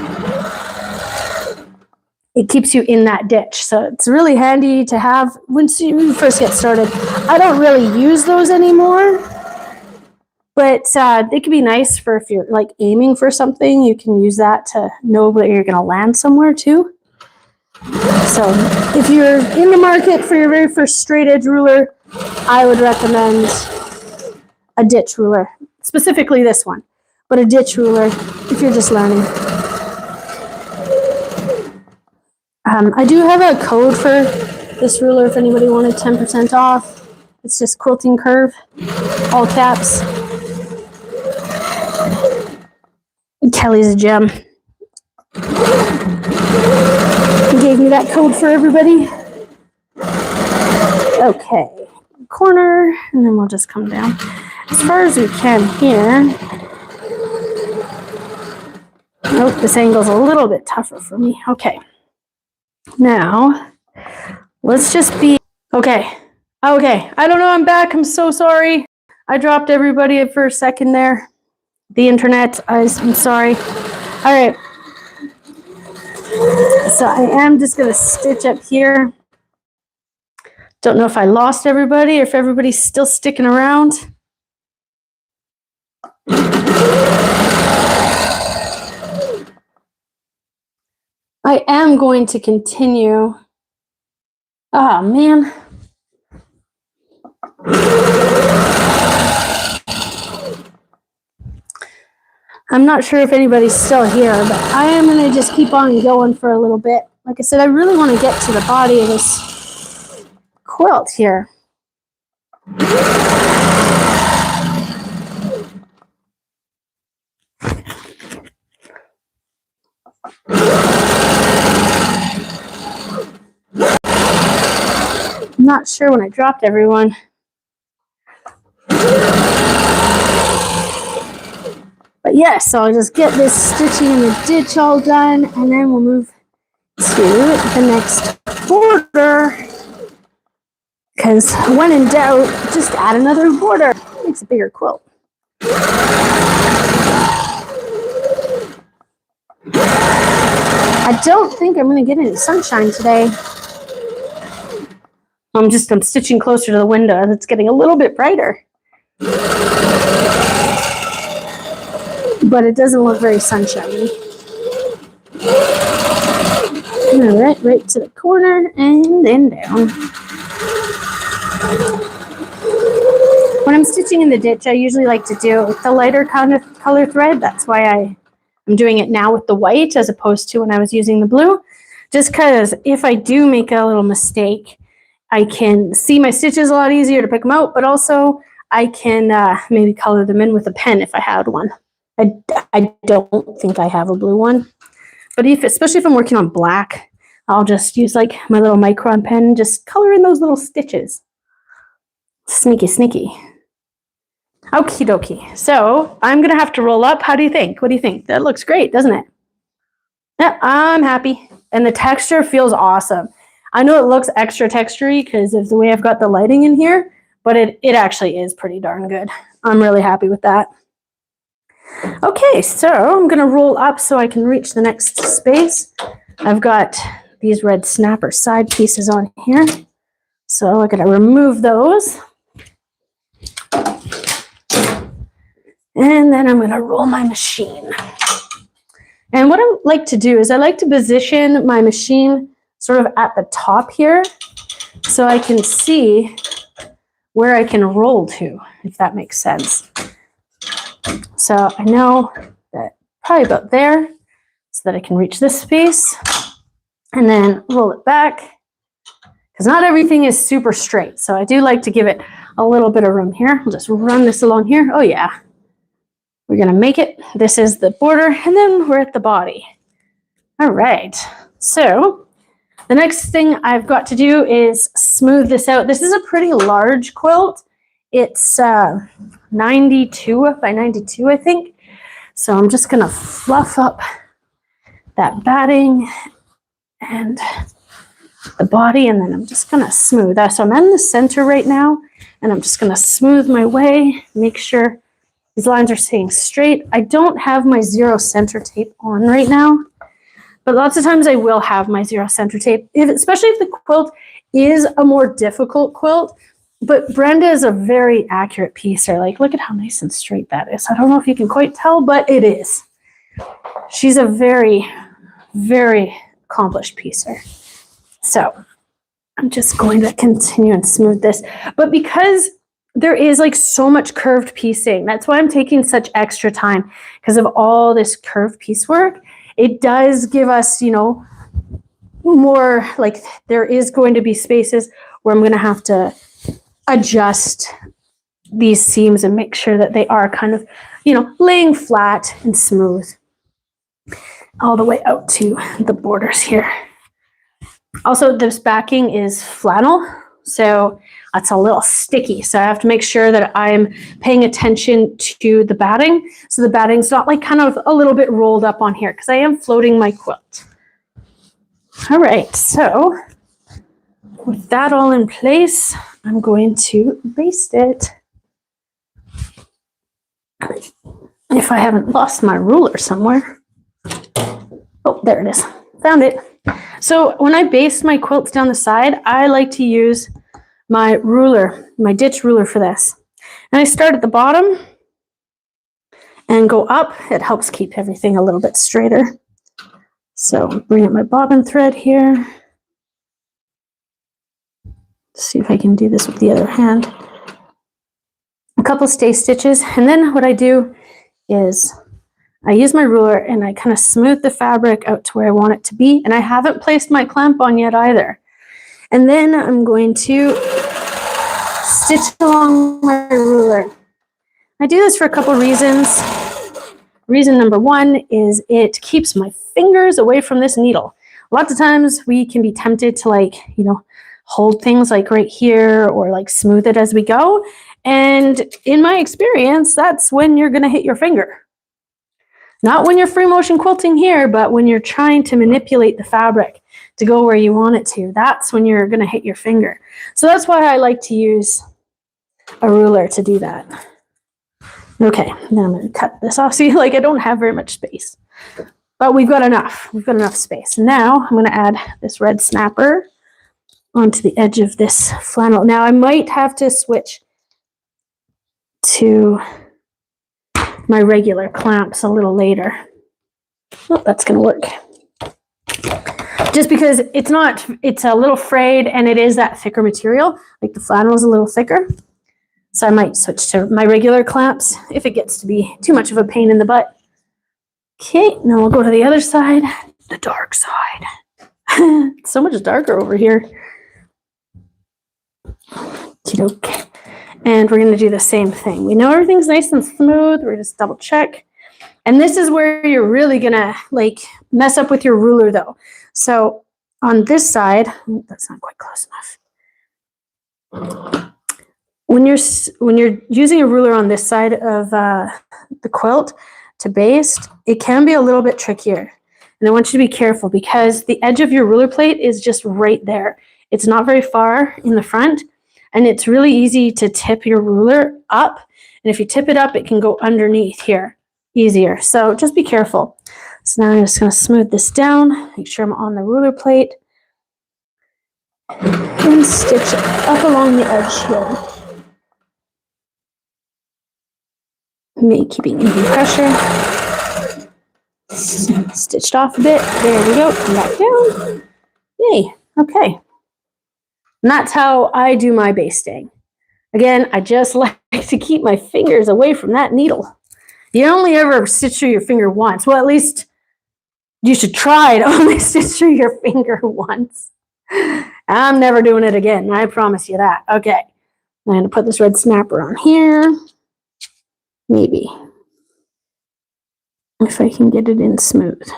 It keeps you in that ditch. So it's really handy to have once you first get started. I don't really use those anymore, but they can be nice for if you're like aiming for something. You can use that to know that you're going to land somewhere too. So if you're in the market for your very first straight edge ruler, I would recommend a ditch ruler, specifically this one, but a ditch ruler if you're just learning. I do have a code for this ruler if anybody wanted 10% off. It's just Quilting Curve, all caps. Kelly's a gem. He gave me that code for everybody. Okay, corner, and then we'll just come down as far as we can here. Nope, this angle's a little bit tougher for me. Okay. Now, let's just be, okay, I don't know, I'm back, I'm so sorry. I dropped everybody for a second there. The internet, I'm sorry. All right, so I am just gonna stitch up here. Don't know if I lost everybody or if everybody's still sticking around. I am going to continue. Oh, man. I'm not sure if anybody's still here, but I am going to just keep on going for a little bit. Like I said, I really want to get to the body of this quilt here. I'm not sure when I dropped everyone. But yes, so I'll just get this stitching in the ditch all done, and then we'll move to the next border. Because when in doubt, just add another border. It makes a bigger quilt. I don't think I'm going to get any sunshine today. I'm stitching closer to the window, and it's getting a little bit brighter. But it doesn't look very sunshiny. All right, right to the corner and then down. When I'm stitching in the ditch, I usually like to do it with the lighter kind of color thread. That's why I'm doing it now with the white as opposed to when I was using the blue. Just because if I do make a little mistake, I can see my stitches a lot easier to pick them out, but also I can maybe color them in with a pen if I had one. I don't think I have a blue one, but especially if I'm working on black, I'll just use like my little micron pen and just color in those little stitches. Sneaky, sneaky. Okie dokie. So I'm going to have to roll up. How do you think? What do you think? That looks great, doesn't it? Yeah, I'm happy. And the texture feels awesome. I know it looks extra textury because of the way I've got the lighting in here, but it actually is pretty darn good. I'm really happy with that. Okay, so I'm going to roll up so I can reach the next space. I've got these red snapper side pieces on here. So I'm going to remove those. And then I'm going to roll my machine. And what I like to do is I like to position my machine sort of at the top here so I can see where I can roll to, if that makes sense. So I know that probably about there so that I can reach this space and then roll it back, because not everything is super straight. So I do like to give it a little bit of room here. I'll just run this along here. Oh yeah, we're going to make it. This is the border, and then we're at the body. All right, so the next thing I've got to do is smooth this out. This is a pretty large quilt. It's 92 by 92, I think. So I'm just going to fluff up that batting and the body, and then I'm just going to smooth that. So I'm in the center right now, and I'm just going to smooth my way, make sure these lines are staying straight. I don't have my zero center tape on right now, but lots of times I will have my zero center tape, especially if the quilt is a more difficult quilt. But Brenda is a very accurate piecer. Like, look at how nice and straight that is. I don't know if you can quite tell, but it is. She's a very, very accomplished piecer. So I'm just going to continue and smooth this. But because there is like so much curved piecing, that's why I'm taking such extra time, because of all this curved piecework. It does give us, you know, more, like there is going to be spaces where I'm going to have to adjust these seams and make sure that they are kind of, you know, laying flat and smooth all the way out to the borders here. Also, this backing is flannel, so that's a little sticky. So I have to make sure that I'm paying attention to the batting, so the batting's not like kind of a little bit rolled up on here, because I am floating my quilt. All right, so with that all in place, I'm going to baste it. If I haven't lost my ruler somewhere. Oh, there it is. Found it. So when I baste my quilts down the side, I like to use my ruler, my ditch ruler for this. And I start at the bottom and go up. It helps keep everything a little bit straighter. So bring up my bobbin thread here. See if I can do this with the other hand. A couple stay stitches, and then what I do is I use my ruler and I kind of smooth the fabric out to where I want it to be, and I haven't placed my clamp on yet either. And then I'm going to stitch along my ruler. I do this for a couple reasons. Reason number one is it keeps my fingers away from this needle. Lots of times we can be tempted to, like, you know, hold things like right here or like smooth it as we go. And in my experience, that's when you're going to hit your finger. Not when you're free motion quilting here, but when you're trying to manipulate the fabric to go where you want it to, that's when you're going to hit your finger. So that's why I like to use a ruler to do that. Okay, now I'm going to cut this off. See, like I don't have very much space, but we've got enough. We've got enough space. Now I'm going to add this red snapper onto the edge of this flannel. Now I might have to switch to my regular clamps a little later. Oh, that's going to work. Just because it's a little frayed, and it is that thicker material. Like the flannel is a little thicker. So I might switch to my regular clamps if it gets to be too much of a pain in the butt. Okay, now we'll go to the other side, the dark side. It's so much darker over here. Okey-doke. And we're going to do the same thing. We know everything's nice and smooth. We're just double check. And this is where you're really going to like mess up with your ruler though. So on this side, that's not quite close enough. When you're using a ruler on this side of the quilt to baste, it can be a little bit trickier. And I want you to be careful because the edge of your ruler plate is just right there. It's not very far in the front. And it's really easy to tip your ruler up. And if you tip it up, it can go underneath here easier. So just be careful. So now I'm just going to smooth this down, make sure I'm on the ruler plate. and stitch up along the edge here. Keeping even pressure. Stitched off a bit. There we go. Come back down. Yay. Okay. And that's how I do my basting. Again, I just like to keep my fingers away from that needle. You only ever stitch through your finger once. Well, at least you should try to only stitch through your finger once. I'm never doing it again. I promise you that. Okay. I'm going to put this red snapper on here. Maybe. If I can get it in smooth.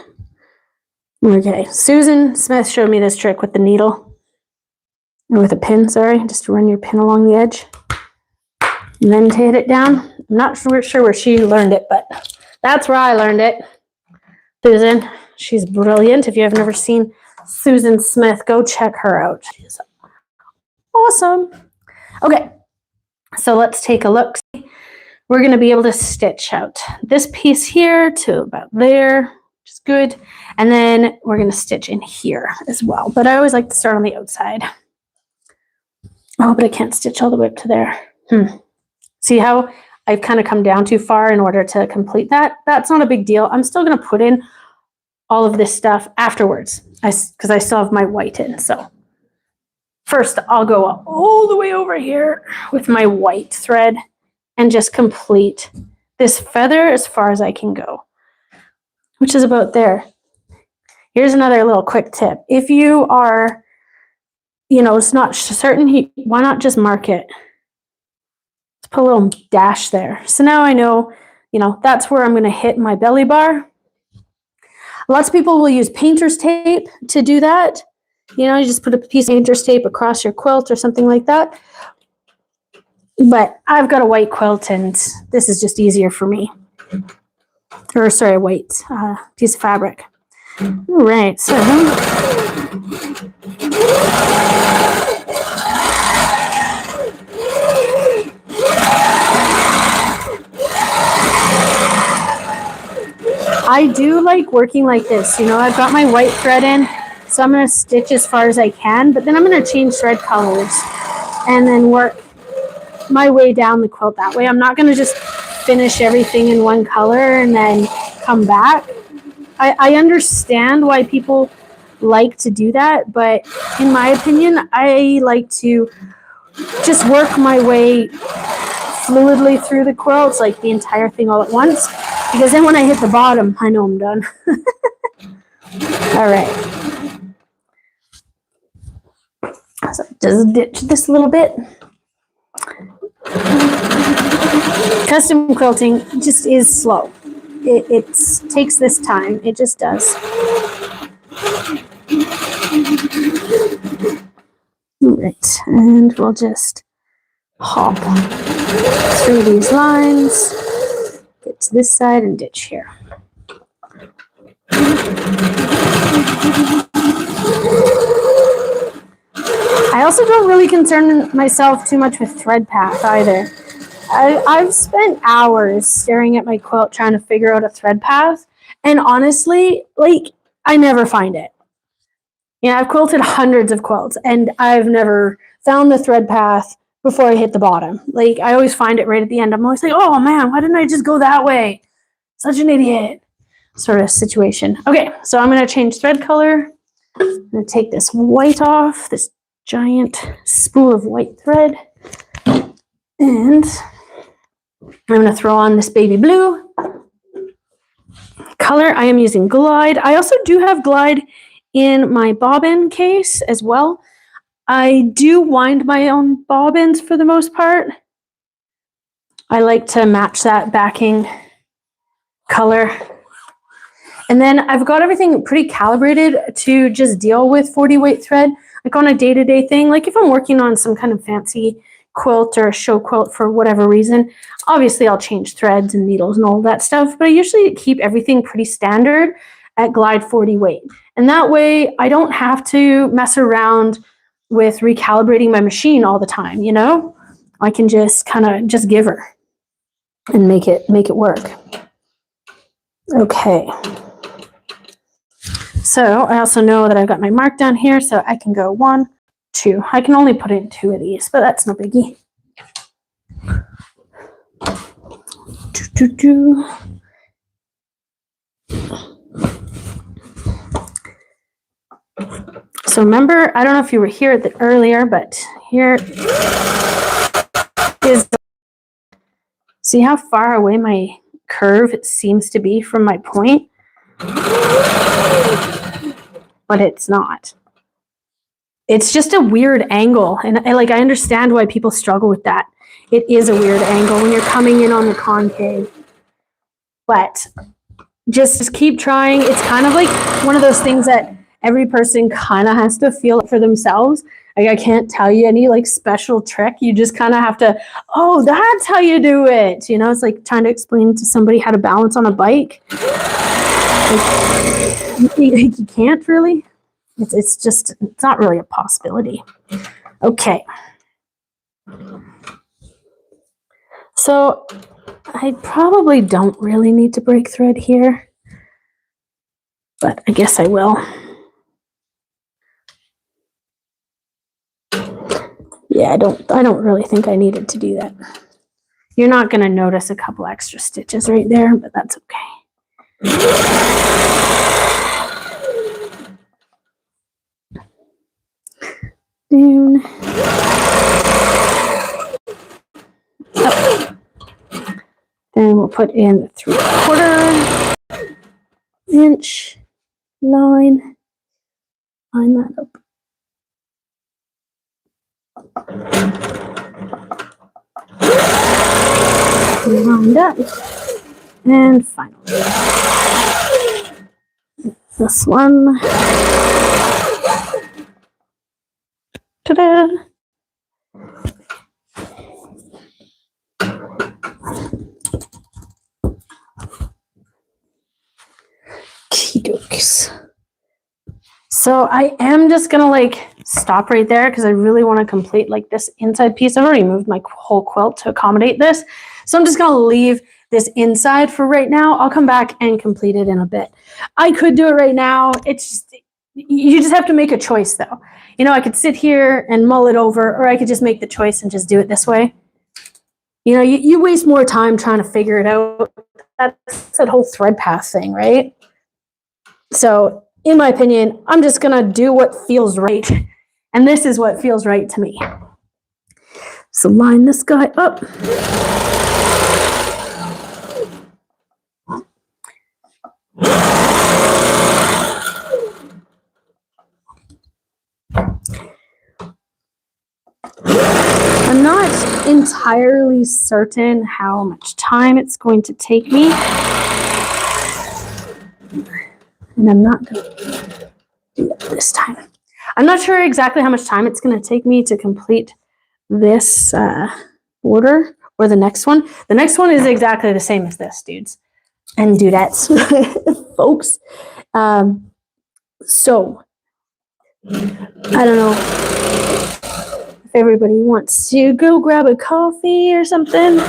Okay. Susan Smith showed me this trick with the needle. Or with a pin, sorry. Just to run your pin along the edge. And then to hit it down. I'm not sure where she learned it, but that's where I learned it. Susan, she's brilliant. If you have never seen Susan Smith, go check her out. She's awesome. Okay, so let's take a look. We're going to be able to stitch out this piece here to about there, which is good. And then we're going to stitch in here as well. But I always like to start on the outside. Oh, but I can't stitch all the way up to there. See how I've kind of come down too far in order to complete that? That's not a big deal. I'm still going to put in all of this stuff afterwards because I still have my white in. So first I'll go all the way over here with my white thread and just complete this feather as far as I can go, which is about there. Here's another little quick tip. If you are, it's not certain, why not just mark it? Put a little dash there. So now I know, that's where I'm going to hit my belly bar. Lots of people will use painter's tape to do that. You just put a piece of painter's tape across your quilt or something like that. But I've got a white quilt and this is just easier for me. Or sorry, a white piece of fabric. All right, so I do like working like this. I've got my white thread in, so I'm going to stitch as far as I can, but then I'm going to change thread colors and then work my way down the quilt that way. I'm not going to just finish everything in one color and then come back. I understand why people like to do that, but in my opinion, I like to just work my way fluidly through the quilts, like the entire thing all at once. Because then when I hit the bottom, I know I'm done. All right. So just ditch this a little bit. Custom quilting just is slow. It takes this time. It just does. All right. And we'll just hop through these lines. Get to this side and ditch here. I also don't really concern myself too much with thread path either. I've spent hours staring at my quilt trying to figure out a thread path, and honestly, I never find it. I've quilted hundreds of quilts, and I've never found the thread path before I hit the bottom. I always find it right at the end. I'm always like, oh man, why didn't I just go that way? Such an idiot sort of situation. Okay, so I'm going to change thread color. I'm going to take this white off, this giant spool of white thread. And I'm going to throw on this baby blue color. I am using Glide. I also do have Glide in my bobbin case as well. I do wind my own bobbins for the most part. I like to match that backing color. And then I've got everything pretty calibrated to just deal with 40 weight thread, like on a day-to-day thing. Like if I'm working on some kind of fancy quilt or a show quilt for whatever reason, obviously I'll change threads and needles and all that stuff, but I usually keep everything pretty standard at Glide 40 weight. And that way I don't have to mess around with recalibrating my machine all the time, I can just kind of just give her and make it work. Okay. So I also know that I've got my mark down here, so I can go 1, 2. I can only put in 2 of these, but that's no biggie. So remember, I don't know if you were here earlier, but here is, see how far away my curve seems to be from my point? But it's not. It's just a weird angle, and I understand why people struggle with that. It is a weird angle when you're coming in on the concave. But just keep trying. It's kind of like one of those things that every person kind of has to feel it for themselves. Like, I can't tell you any like special trick. You just kind of have to, oh, that's how you do it. You know, it's like trying to explain to somebody how to balance on a bike. Like, you can't really. It's not really a possibility. Okay. So I probably don't really need to break thread here, but I guess I will. Yeah, I don't really think I needed to do that. You're not going to notice a couple extra stitches right there, but that's okay. Down. Oh. Then we'll put in the 3/4 inch line. Line that up. Lined up. And finally, this one. Ta-da! Okey-dokes. So I am just gonna like stop right there because I really want to complete like this inside piece. I've already moved my whole quilt to accommodate this. So I'm just gonna leave this inside for right now. I'll come back and complete it in a bit. I could do it right now. It's just, you just have to make a choice though. You know, I could sit here and mull it over, or I could just make the choice and just do it this way. You know, you waste more time trying to figure it out. That's that whole thread path thing, right? So in my opinion, I'm just gonna do what feels right. And this is what feels right to me. So line this guy up. I'm not entirely certain how much time it's going to take me. And I'm not going to do that this time. I'm not sure exactly how much time it's going to take me to complete this order or the next one. The next one is exactly the same as this, dudes and dudettes, folks. So, I don't know if everybody wants to go grab a coffee or something.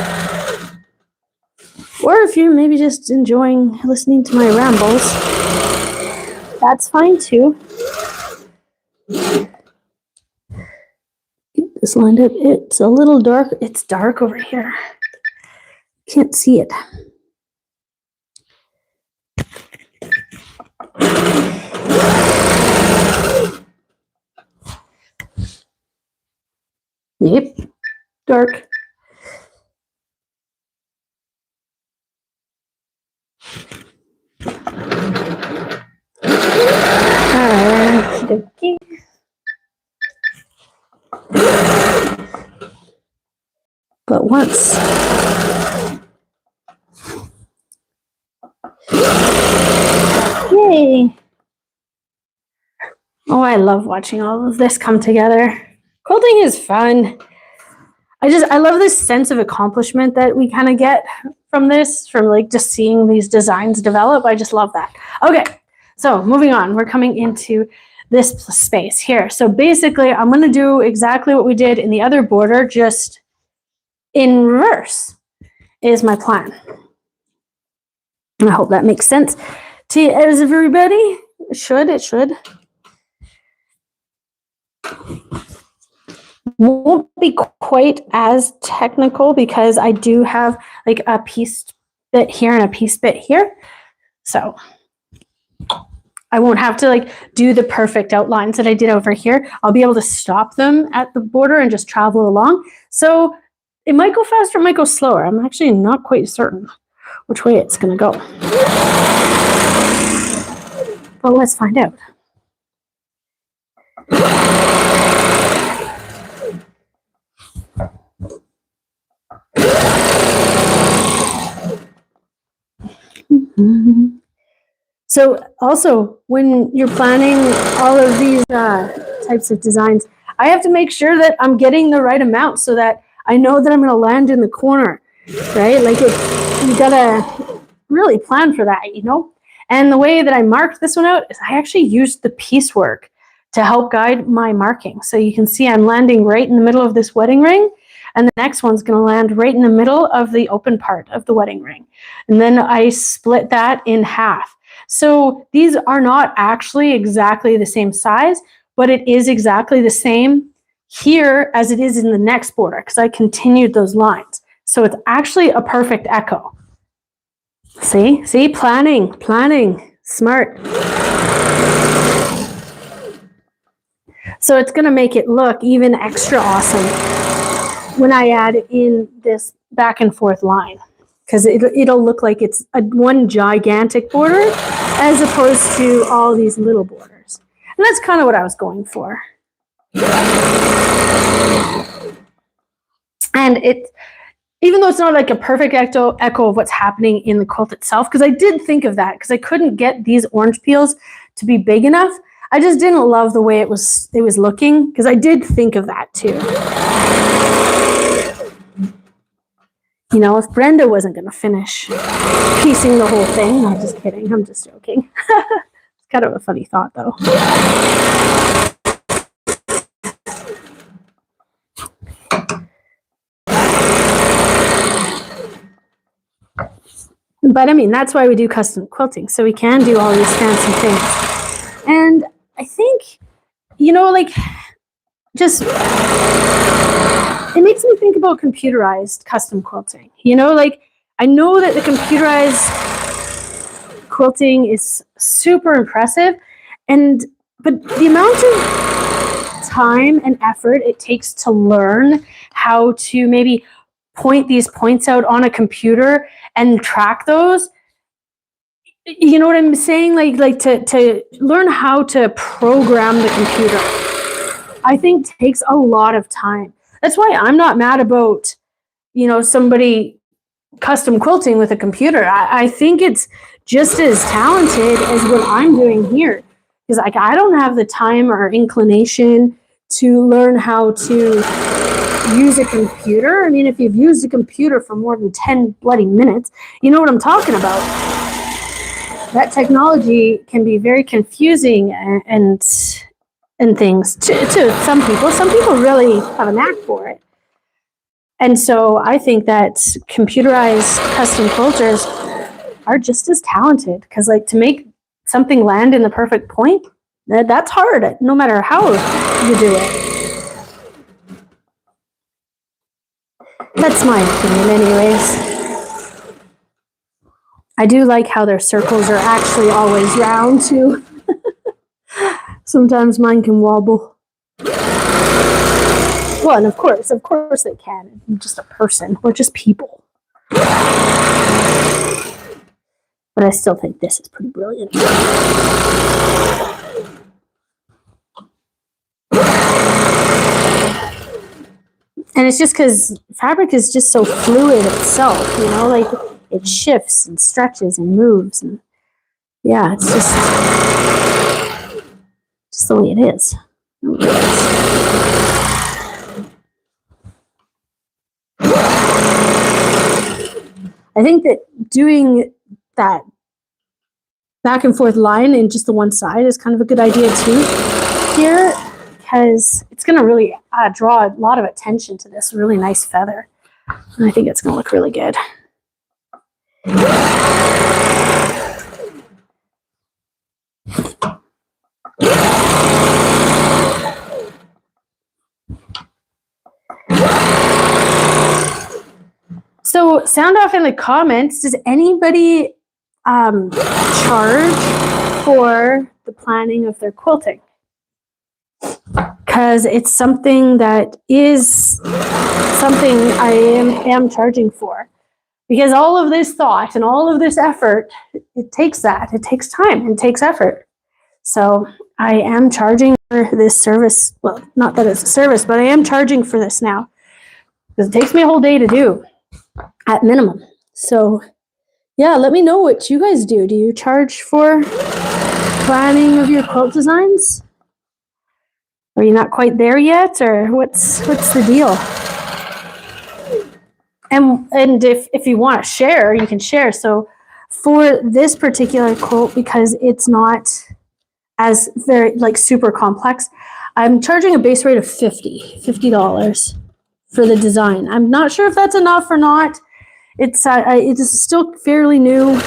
Or if you're maybe just enjoying listening to my rambles. That's fine too. Get this lined up. It's a little dark. It's dark over here. Can't see it. Yep, dark. Okay. But once yay. Oh, I love watching all of this come together. Quilting is fun. I love this sense of accomplishment that we kind of get from this, from like just seeing these designs develop. I just love that. Okay, so moving on, we're coming into this space here. So basically, I'm going to do exactly what we did in the other border, just in reverse is my plan. And I hope that makes sense to everybody. It should. Won't be quite as technical because I do have like a piece bit here and a piece bit here. So I won't have to like do the perfect outlines that I did over here. I'll be able to stop them at the border and just travel along. So it might go faster, it might go slower. I'm actually not quite certain which way it's going to go. But let's find out. So also, when you're planning all of these types of designs, I have to make sure that I'm getting the right amount so that I know that I'm going to land in the corner, right? Like you gotta really plan for that, you know? And the way that I marked this one out is I actually used the piecework to help guide my marking. So you can see I'm landing right in the middle of this wedding ring, and the next one's going to land right in the middle of the open part of the wedding ring. And then I split that in half. So these are not actually exactly the same size, but it is exactly the same here as it is in the next border because I continued those lines. So it's actually a perfect echo. See, planning, smart. So it's going to make it look even extra awesome when I add in this back and forth line, because it'll look like it's one gigantic border as opposed to all these little borders. And that's kind of what I was going for. And even though it's not like a perfect echo of what's happening in the quilt itself, because I did think of that, because I couldn't get these orange peels to be big enough. I just didn't love the way it was looking, because I did think of that too. You know, if Brenda wasn't going to finish piecing the whole thing, I'm just kidding, I'm just joking. It's kind of a funny thought though. But I mean, that's why we do custom quilting, so we can do all these fancy things. And I think, you know, like, just, it makes me think about computerized custom quilting. You know, like, I know that the computerized quilting is super impressive, but the amount of time and effort it takes to learn how to maybe point these points out on a computer and track those, you know what I'm saying? Like to learn how to program the computer, I think takes a lot of time. That's why I'm not mad about, you know, somebody custom quilting with a computer. I think it's just as talented as what I'm doing here, because like I don't have the time or inclination to learn how to use a computer. I mean, if you've used a computer for more than 10 bloody minutes, you know what I'm talking about. That technology can be very confusing and things to some people. Some people really have a knack for it. And so I think that computerized custom quilters are just as talented, because like to make something land in the perfect point, that's hard, no matter how you do it. That's my opinion anyways. I do like how their circles are actually always round too. Sometimes mine can wobble. Well, and of course they can. I'm just a person. We're just people. But I still think this is pretty brilliant. And it's just because fabric is just so fluid itself, you know, like it shifts and stretches and moves, and yeah, it's just the way it is. I think that doing that back and forth line in just the one side is kind of a good idea too here, because it's going to really draw a lot of attention to this really nice feather. And I think it's going to look really good. So sound off in the comments. Does anybody charge for the planning of their quilting? Because it's something that is something I am charging for. Because all of this thought and all of this effort, it takes that. It takes time and takes effort. So I am charging for this service. Well, not that it's a service, but I am charging for this now. Because it takes me a whole day to do at minimum. So yeah, let me know what you guys do. Do you charge for planning of your quilt designs? Are you not quite there yet, or what's the deal? And if you want to share, you can share. So for this particular quilt, because it's not as very like super complex, I'm charging a base rate of $50 for the design. I'm not sure if that's enough or not. It is still fairly new.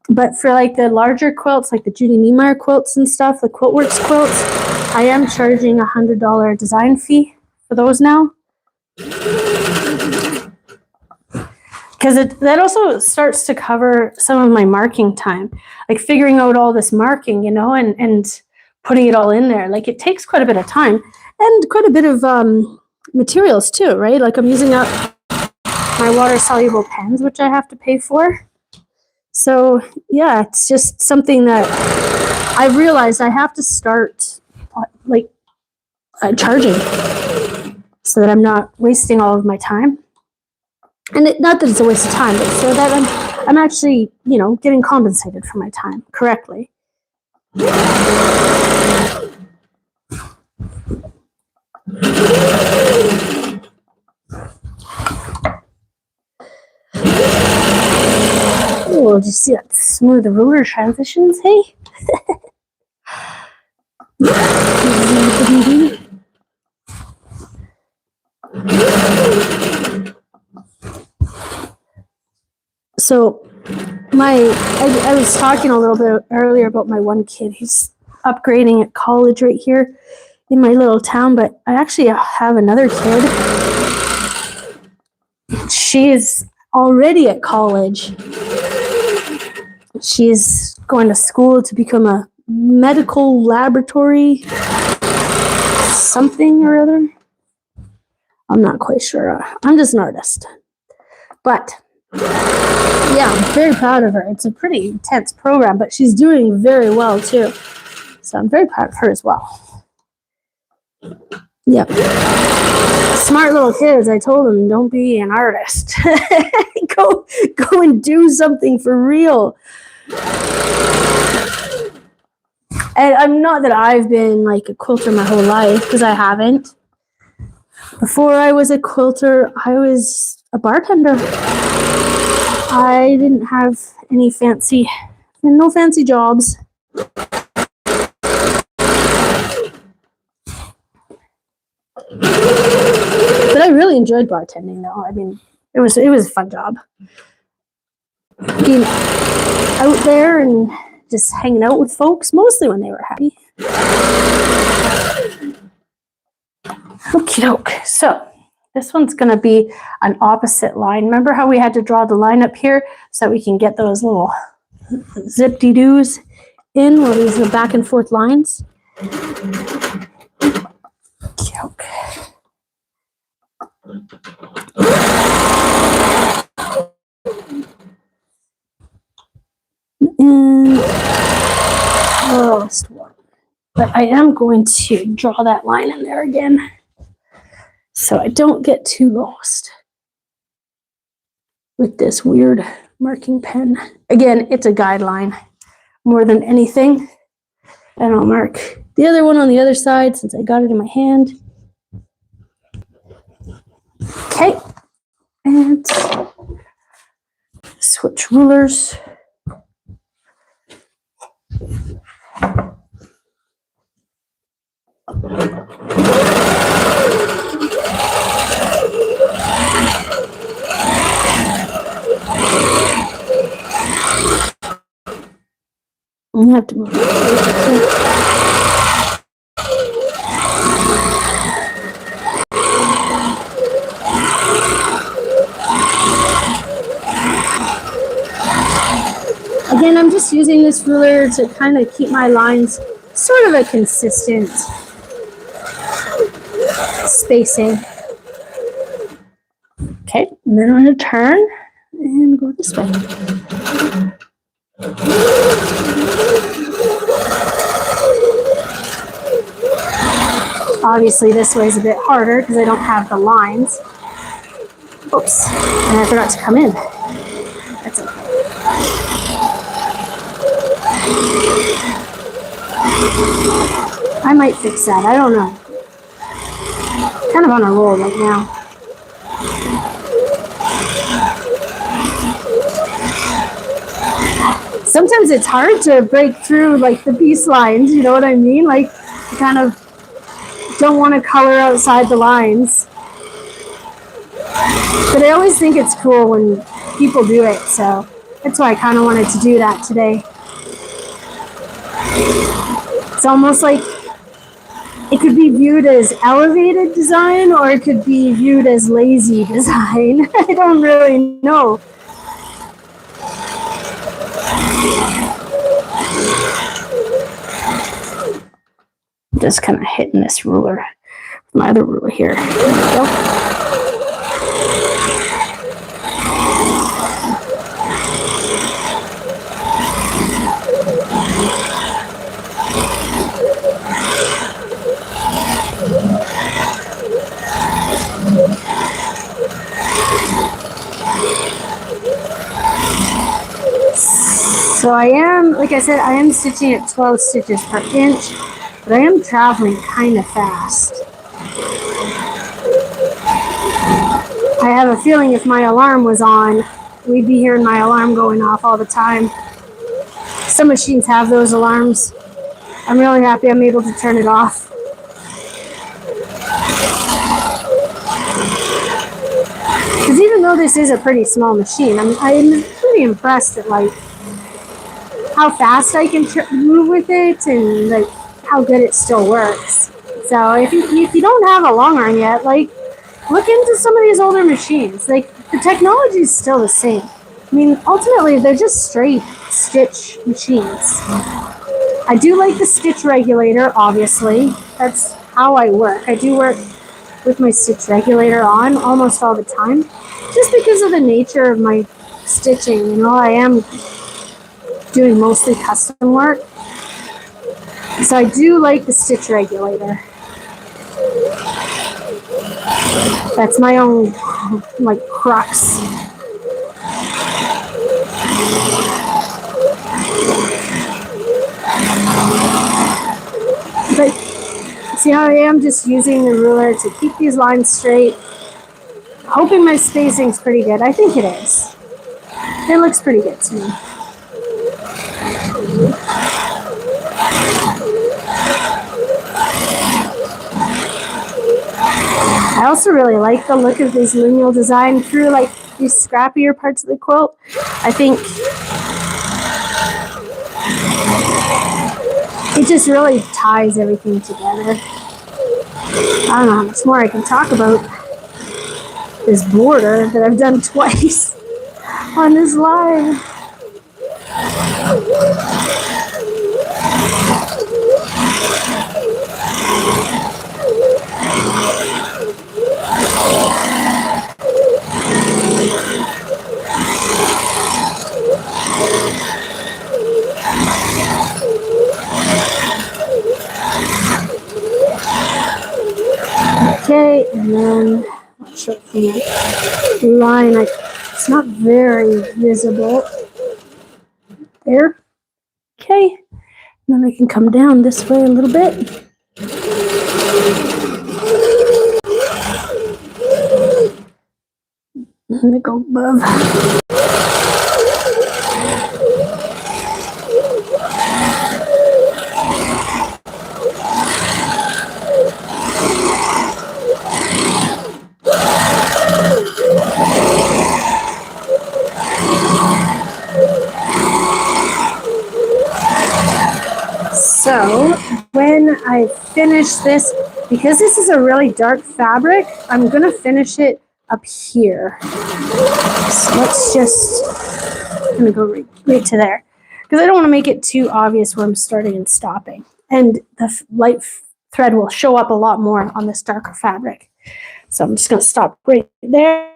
But for like the larger quilts, like the Judy Niemeyer quilts and stuff, the Quiltworks quilts, I am charging $100 design fee for those now. Because that also starts to cover some of my marking time, like figuring out all this marking, you know, and putting it all in there. Like it takes quite a bit of time and quite a bit of materials too, right? Like I'm using up my water-soluble pens, which I have to pay for. So yeah, it's just something that I realized I have to start like charging so that I'm not wasting all of my time. And not that it's a waste of time, but so that I'm actually, you know, getting compensated for my time correctly. Oh, did you see that smooth ruler transitions, hey? So I was talking a little bit earlier about my one kid. He's upgrading at college right here in my little town, but I actually have another kid. She is already at college. She's going to school to become a medical laboratory something or other. I'm not quite sure. I'm just an artist. But yeah, I'm very proud of her. It's a pretty intense program, but she's doing very well too. So I'm very proud of her as well. Yep. Smart little kids. I told them, don't be an artist. Go and do something for real. And I'm not that I've been like a quilter my whole life, because I haven't. Before I was a quilter, I was a bartender. I didn't have any no fancy jobs. But I really enjoyed bartending though. I mean, it was a fun job. Being out there and just hanging out with folks, mostly when they were happy. Okie doke. So this one's going to be an opposite line. Remember how we had to draw the line up here so that we can get those little zip-de-doos in, or these are back and forth lines? Okie doke. And last one. But I am going to draw that line in there again so I don't get too lost with this weird marking pen. Again, it's a guideline more than anything. And I'll mark the other one on the other side since I got it in my hand. Okay. And switch rulers. You have to move it. Again, I'm just using this ruler to kind of keep my lines sort of a consistent spacing. Okay, and then I'm going to turn and go this way. Obviously, this way is a bit harder because I don't have the lines. Oops, and I forgot to come in. That's okay. I might fix that, I don't know. Kind of on a roll right now. Sometimes it's hard to break through like the piece lines, you know what I mean? Like you kind of don't want to color outside the lines. But I always think it's cool when people do it, so that's why I kind of wanted to do that today. It's almost like it could be viewed as elevated design or it could be viewed as lazy design. I don't really know. Just kind of hitting this ruler, my other ruler here. There we go. So I am, like I said, I am stitching at 12 stitches per inch, but I am traveling kind of fast. I have a feeling if my alarm was on, we'd be hearing my alarm going off all the time. Some machines have those alarms. I'm really happy I'm able to turn it off. Because even though this is a pretty small machine, I'm pretty impressed at like how fast I can move with it and like how good it still works. So if you don't have a long arm yet, like look into some of these older machines. Like the technology is still the same. I mean, ultimately they're just straight stitch machines. I do like the stitch regulator, obviously. That's how I work. I do work with my stitch regulator on almost all the time, just because of the nature of my stitching. You know, I am doing mostly custom work, so I do like the stitch regulator. That's my own like crux. But see how I am just using the ruler to keep these lines straight, hoping my spacing's pretty good. I think it is. It looks pretty good to me. I also really like the look of this lineal design through like these scrappier parts of the quilt. I think it just really ties everything together. I don't know how much more I can talk about this border that I've done twice on this line. Okay, and then not sure from the line, it's not very visible. There. Okay, and then I can come down this way a little bit. I'm gonna go above. So when I finish this, because this is a really dark fabric, I'm gonna finish it up here. So let's just, I'm gonna go right to there. because I don't want to make it too obvious where I'm starting and stopping. And the light thread will show up a lot more on this darker fabric. So I'm just going to stop right there.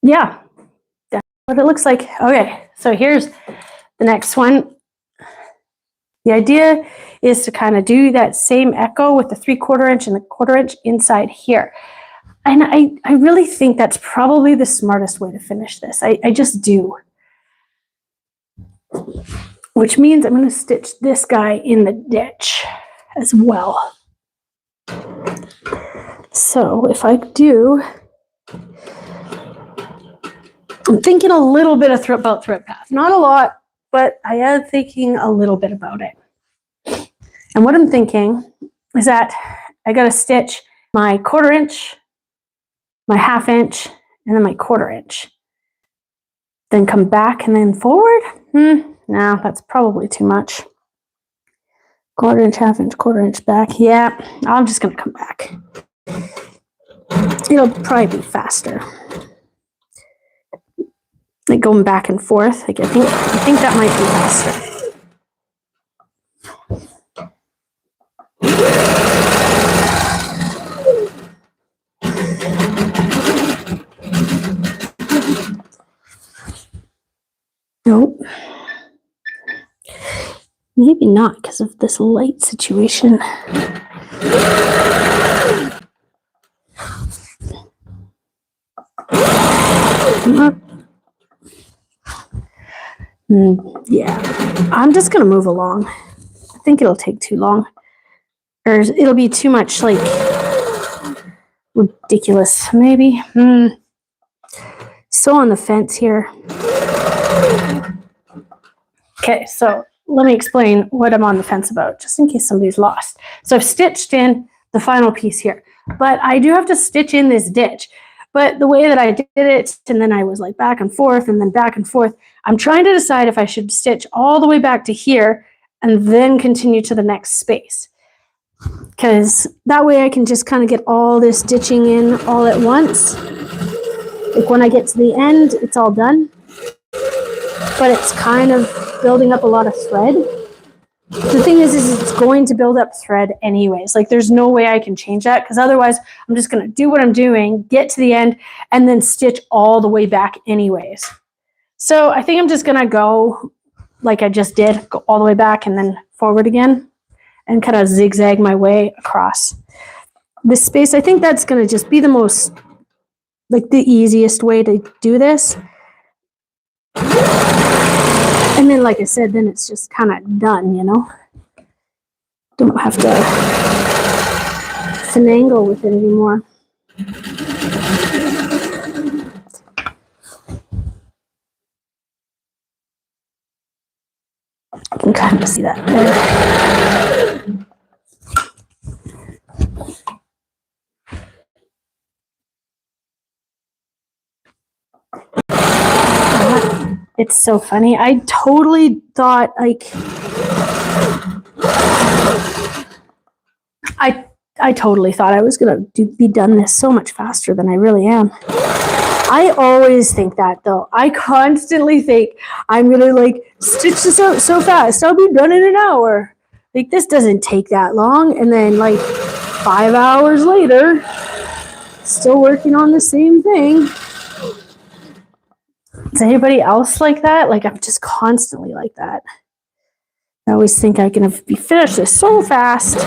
Yeah, that's what it looks like. Okay, so here's the next one. The idea is to kind of do that same echo with the 3/4 inch and the 1/4 inch inside here. And I really think that's probably the smartest way to finish this. I just do. Which means I'm going to stitch this guy in the ditch as well. So if I do, I'm thinking a little bit about thread path. Not a lot, but I am thinking a little bit about it. And what I'm thinking is that I got to stitch my 1/4 inch, my 1/2 inch, and then my 1/4 inch. Then come back and then forward. No, that's probably too much. 1/4 inch, 1/2 inch, 1/4 inch back. Yeah, I'm just going to come back. It'll probably be faster. Like going back and forth. Like I think that might be faster. Nope. Maybe not because of this light situation. Yeah, I'm just gonna move along. I think it'll take too long, or it'll be too much like ridiculous. Maybe. So on the fence here. Okay, so let me explain what I'm on the fence about, just in case somebody's lost. So I've stitched in the final piece here, but I do have to stitch in this ditch. But the way that I did it, and then I was like back and forth and then back and forth, I'm trying to decide if I should stitch all the way back to here and then continue to the next space. Because that way I can just kind of get all this stitching in all at once. Like when I get to the end, it's all done. But it's kind of building up a lot of thread. The thing is it's going to build up thread anyways. Like there's no way I can change that, because otherwise I'm just going to do what I'm doing, get to the end, and then stitch all the way back anyways. So I think I'm just going to go like I just did, go all the way back and then forward again and kind of zigzag my way across this space. I think that's going to just be the most, like the easiest way to do this. And then, like I said, then it's just kind of done, you know? Don't have to finagle with it anymore. I can kind of see that there. It's so funny. I totally thought like I totally thought I was gonna be done this so much faster than I really am. I always think that though. I constantly think I'm gonna like stitch this out so fast. I'll be done in an hour. Like this doesn't take that long, and then like 5 hours later, still working on the same thing. Is anybody else like that? Like I'm just constantly like that. I always think I can be finished this so fast.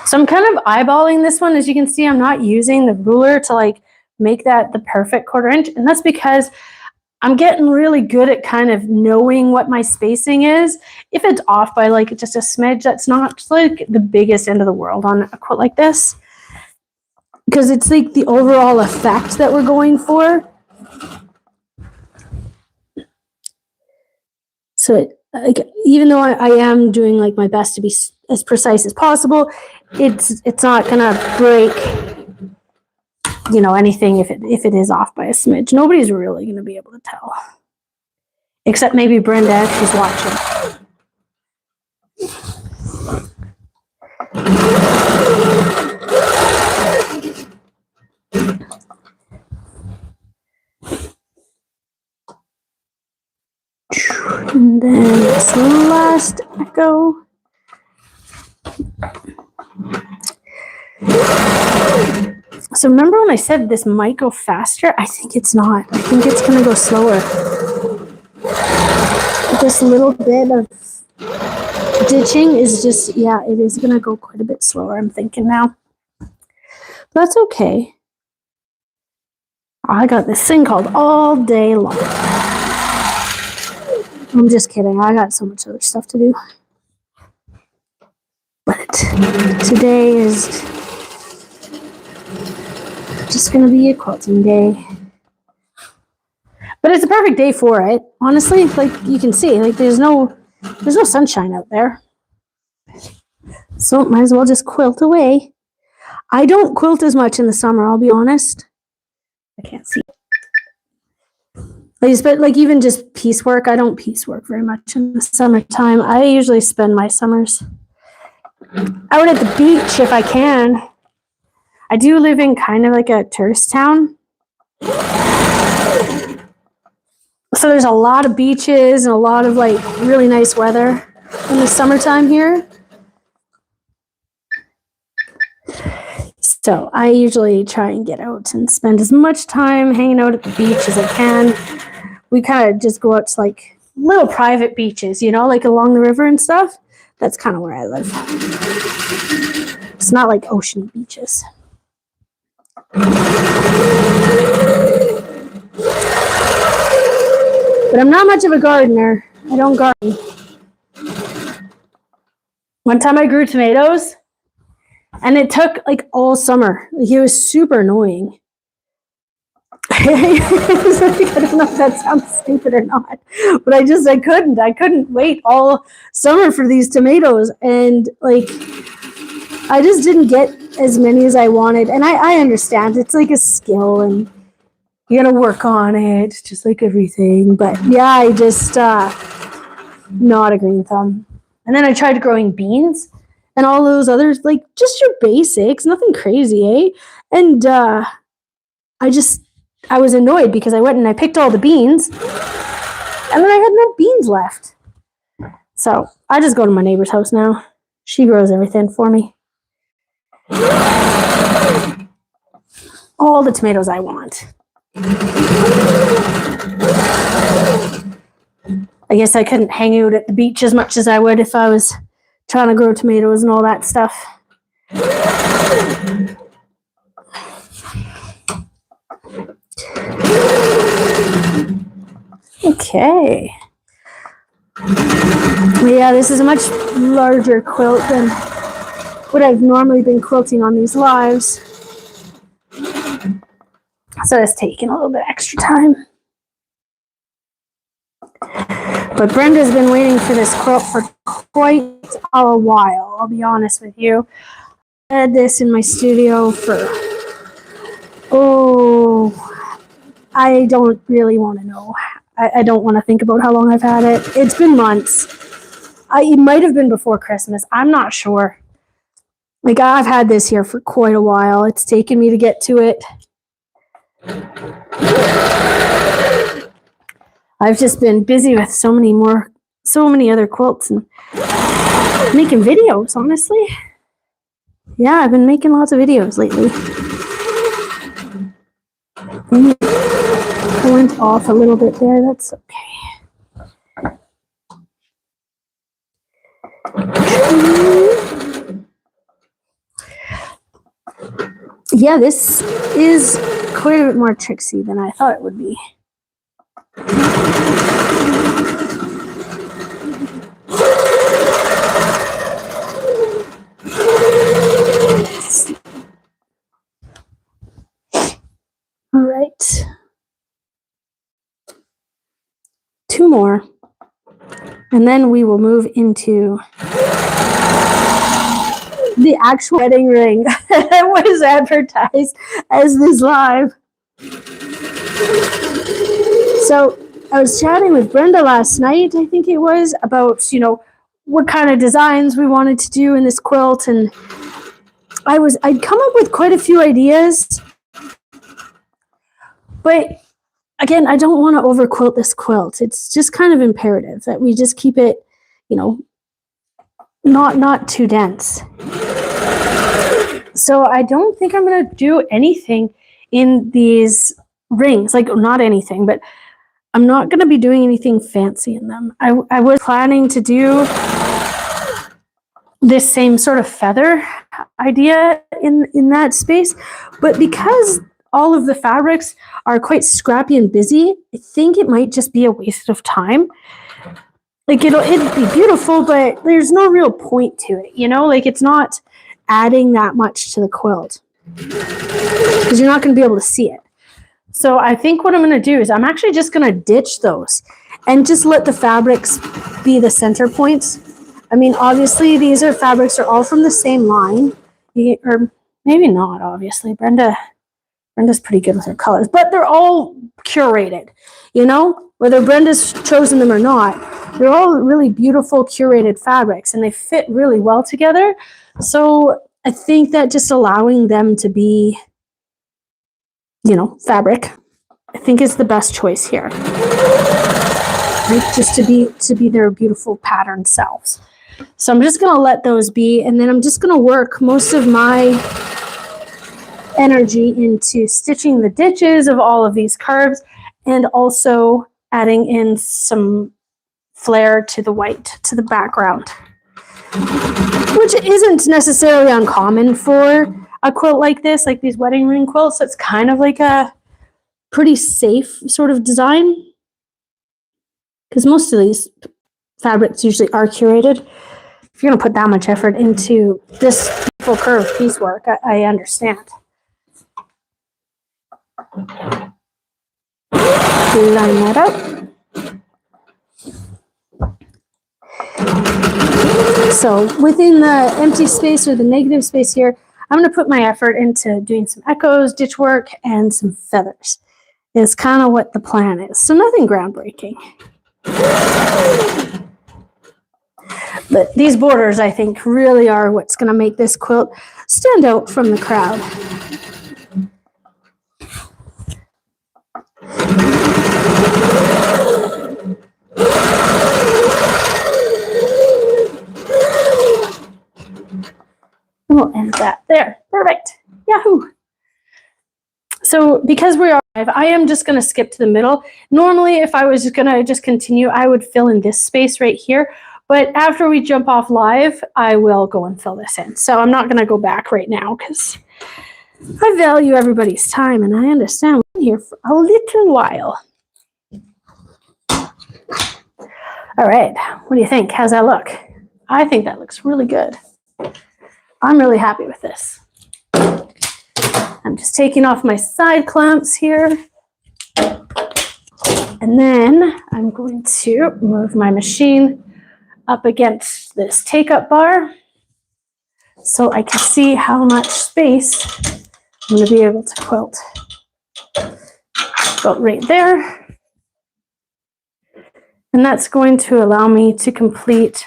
So I'm kind of eyeballing this one. As you can see, I'm not using the ruler to like make that the perfect 1/4 inch. And that's because I'm getting really good at kind of knowing what my spacing is. If it's off by like just a smidge, that's not like the biggest end of the world on a quilt like this. Because it's like the overall effect that we're going for. So like, even though I am doing like my best to be as precise as possible, it's not gonna break, you know, anything if it is off by a smidge. Nobody's really gonna be able to tell. Except maybe Brenda, if she's watching. And then this last echo. So remember when I said this might go faster? I think it's not. I think it's going to go slower. This little bit of ditching is just, yeah, it is going to go quite a bit slower, I'm thinking now. But that's okay. I got this thing called all day long. I'm just kidding. I got so much other stuff to do. But today is just going to be a quilting day. But it's a perfect day for it. Honestly, like you can see, like there's no sunshine out there. So might as well just quilt away. I don't quilt as much in the summer, I'll be honest. I can't see. But like even just piecework, I don't piecework very much in the summertime. I usually spend my summers out at the beach if I can. I do live in kind of like a tourist town. So there's a lot of beaches and a lot of like really nice weather in the summertime here. So I usually try and get out and spend as much time hanging out at the beach as I can. We kind of just go out to like little private beaches, you know, like along the river and stuff. That's kind of where I live. It's not like ocean beaches. But I'm not much of a gardener. I don't garden. One time I grew tomatoes, and it took like all summer. Like, it was super annoying. I don't know if that sounds stupid or not, but I couldn't wait all summer for these tomatoes, and like I just didn't get as many as I wanted. And I understand it's like a skill and you gotta work on it, just like everything. But yeah, I just not a green thumb. And then I tried growing beans and all those others, like just your basics, nothing crazy, eh? And I was annoyed because I went and I picked all the beans and then I had no beans left. So I just go to my neighbor's house now. She grows everything for me. All the tomatoes I want. I guess I couldn't hang out at the beach as much as I would if I was trying to grow tomatoes and all that stuff. Okay. Yeah, this is a much larger quilt than what I've normally been quilting on these lives. So it's taking a little bit extra time. But Brenda's been waiting for this quilt for quite a while, I'll be honest with you. I had this in my studio for, I don't really want to know. I don't want to think about how long I've had it. It's been months. It might have been before Christmas. I'm not sure. Like, I've had this here for quite a while. It's taken me to get to it. I've just been busy with so many other quilts and making videos, honestly. Yeah, I've been making lots of videos lately. I went off a little bit there, that's okay. Yeah, this is quite a bit more tricksy than I thought it would be. All right. 2 more. And then we will move into the actual wedding ring that was advertised as this live. So I was chatting with Brenda last night, I think it was, about, what kind of designs we wanted to do in this quilt, and I'd come up with quite a few ideas, but again, I don't want to over quilt this quilt. It's just kind of imperative that we just keep it, not too dense. So I don't think I'm going to do anything in these rings, like not anything, but I'm not going to be doing anything fancy in them. I was planning to do this same sort of feather idea in that space, but because all of the fabrics are quite scrappy and busy, I think it might just be a waste of time. Like it'd be beautiful, but there's no real point to it, like it's not adding that much to the quilt because you're not going to be able to see it. So I think what I'm going to do is I'm actually just going to ditch those and just let the fabrics be the center points. I mean, obviously these fabrics are all from the same line, or maybe not, obviously. Brenda's pretty good with her colors, but they're all curated, whether Brenda's chosen them or not. They're all really beautiful curated fabrics and they fit really well together. So I think that just allowing them to be, fabric, I think is the best choice here. Right? Just to be their beautiful pattern selves. So I'm just going to let those be, and then I'm just going to work most of my energy into stitching the ditches of all of these curves and also adding in some flare to the white, to the background, which isn't necessarily uncommon for a quilt like this, like these wedding ring quilts. It's kind of like a pretty safe sort of design because most of these fabrics usually are curated. If you're going to put that much effort into this full curve piecework, I understand. Line that up. So within the empty space or the negative space here, I'm going to put my effort into doing some echoes, ditch work, and some feathers. Is kind of what the plan is. So nothing groundbreaking. But these borders, I think, really are what's going to make this quilt stand out from the crowd. We'll end that there. Perfect. Yahoo! So because we are live, I am just going to skip to the middle. Normally, if I was going to just continue, I would fill in this space right here. But after we jump off live, I will go and fill this in. So I'm not going to go back right now because I value everybody's time and I understand we're here for a little while. All right. What do you think? How's that look? I think that looks really good. I'm really happy with this. I'm just taking off my side clamps here. And then I'm going to move my machine up against this take-up bar so I can see how much space I'm going to be able to quilt. Quilt right there. And that's going to allow me to complete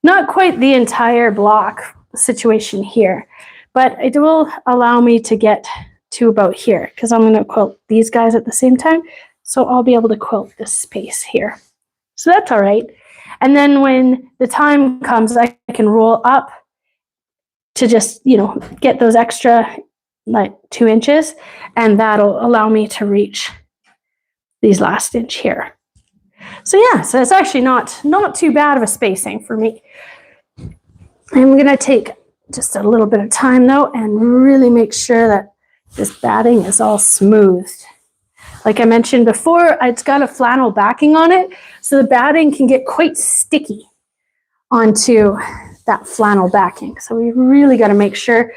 not quite the entire block situation here, but it will allow me to get to about here because I'm going to quilt these guys at the same time. So I'll be able to quilt this space here. So that's all right. And then when the time comes, I can roll up to just, get those extra like 2 inches, and that'll allow me to reach these last inch here. So yeah, so it's actually not too bad of a spacing for me. I'm going to take just a little bit of time though and really make sure that this batting is all smoothed. Like I mentioned before, it's got a flannel backing on it, so the batting can get quite sticky onto that flannel backing. So we really got to make sure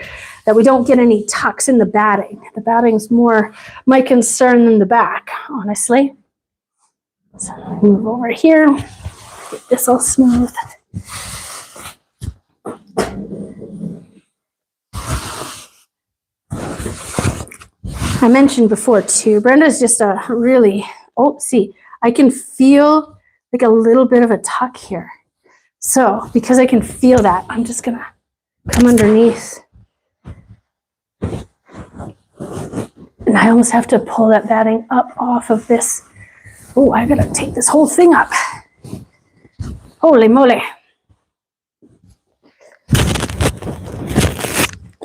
that we don't get any tucks in the batting. The batting's more my concern than the back, honestly. So move over here, get this all smooth. I mentioned before too, Brenda's just a really Oh, see, I can feel like a little bit of a tuck here. So because I can feel that, I'm just gonna come underneath. And I almost have to pull that batting up off of this. Oh, I gotta take this whole thing up. Holy moly.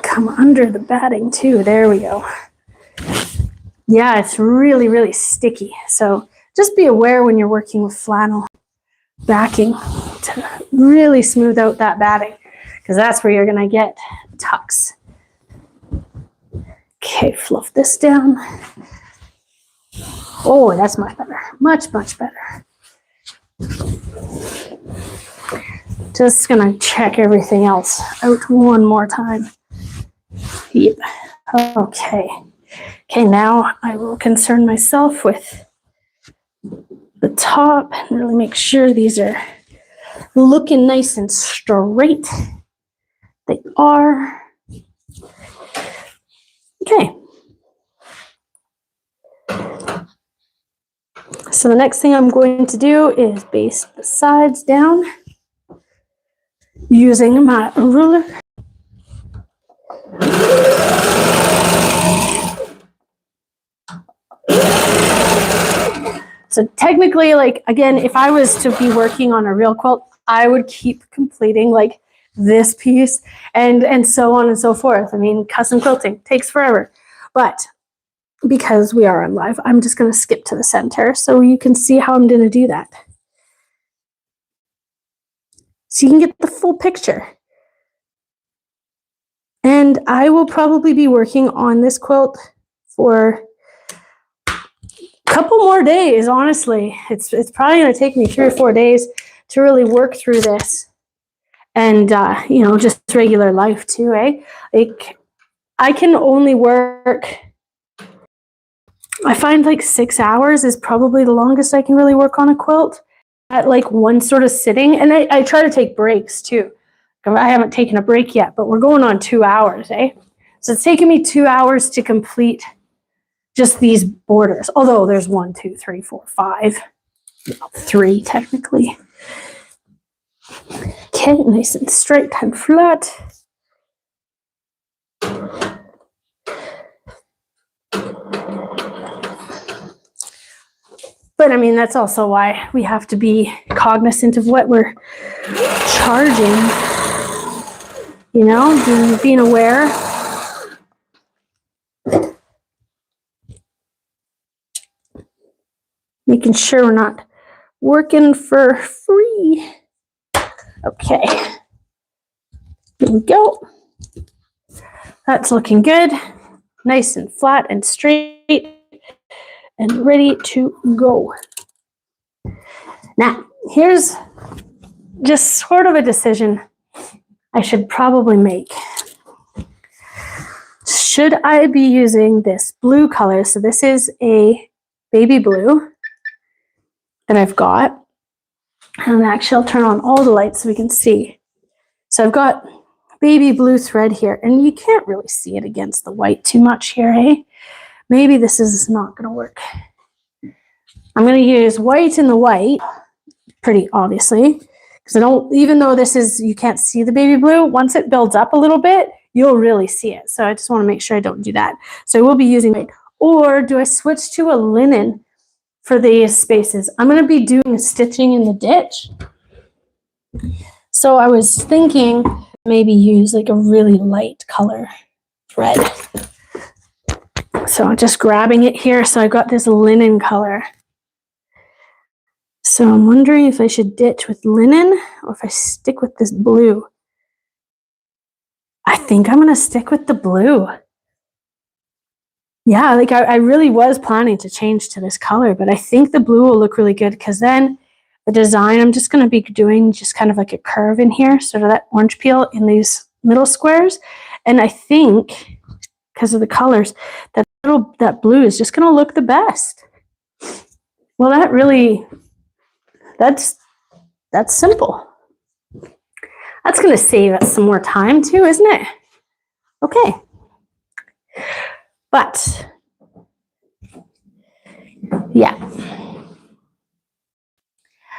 Come under the batting too. There we go. Yeah, it's really, really sticky. So just be aware when you're working with flannel backing to really smooth out that batting, because that's where you're gonna get tucks. Okay, fluff this down. Oh, that's much better. Much, much better. Just gonna check everything else out one more time. Yep. Okay. Okay, now I will concern myself with the top and really make sure these are looking nice and straight. They are. Okay. So the next thing I'm going to do is baste the sides down using my ruler. So technically, like, again, if I was to be working on a real quilt, I would keep completing like this piece and so on and so forth. I mean, custom quilting takes forever. But because we are on live, I'm just going to skip to the center so you can see how I'm going to do that. So you can get the full picture. And I will probably be working on this quilt for couple more days, honestly. It's probably going to take me 3 or 4 days to really work through this, and you know, just regular life too, eh? Like, I can only work, I find like 6 hours is probably the longest I can really work on a quilt at like one sort of sitting, and I try to take breaks too. I haven't taken a break yet, but we're going on 2 hours, eh? So it's taken me 2 hours to complete just these borders, although there's 1, 2, 3, 4, 5, 3 technically. Okay, nice and straight and flat. But I mean, that's also why we have to be cognizant of what we're charging, you know, being aware. Making sure we're not working for free. Okay, here we go. That's looking good. Nice and flat and straight and ready to go. Now, here's just sort of a decision I should probably make. Should I be using this blue color? So this is a baby blue that I've got. And actually, I'll turn on all the lights so we can see. So I've got baby blue thread here, and you can't really see it against the white too much here, hey? Maybe this is not going to work. I'm going to use white in the white, pretty obviously, because I don't, even though this is, you can't see the baby blue, once it builds up a little bit, you'll really see it. So I just want to make sure I don't do that. So I will be using white. Or do I switch to a linen for these spaces? I'm going to be doing stitching in the ditch. So I was thinking maybe use like a really light color thread. So I'm just grabbing it here. So I've got this linen color. So I'm wondering if I should ditch with linen or if I stick with this blue. I think I'm going to stick with the blue. Yeah, like I really was planning to change to this color, but I think the blue will look really good, because then the design, I'm just going to be doing just kind of like a curve in here, sort of that orange peel in these middle squares. And I think because of the colors, that blue is just going to look the best. Well, that's simple. That's going to save us some more time too, isn't it? Okay. But yeah.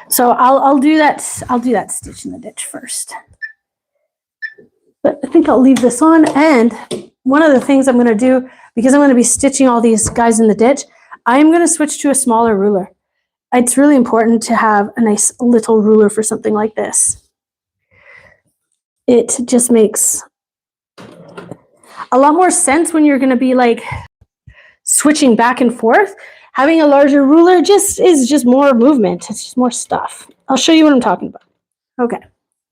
So I'll do that stitch in the ditch first. But I think I'll leave this on. And one of the things I'm going to do, because I'm going to be stitching all these guys in the ditch, I'm going to switch to a smaller ruler. It's really important to have a nice little ruler for something like this. It just makes a lot more sense when you're going to be like switching back and forth. Having a larger ruler is just more movement. It's just more stuff. I'll show you what I'm talking about. Okay.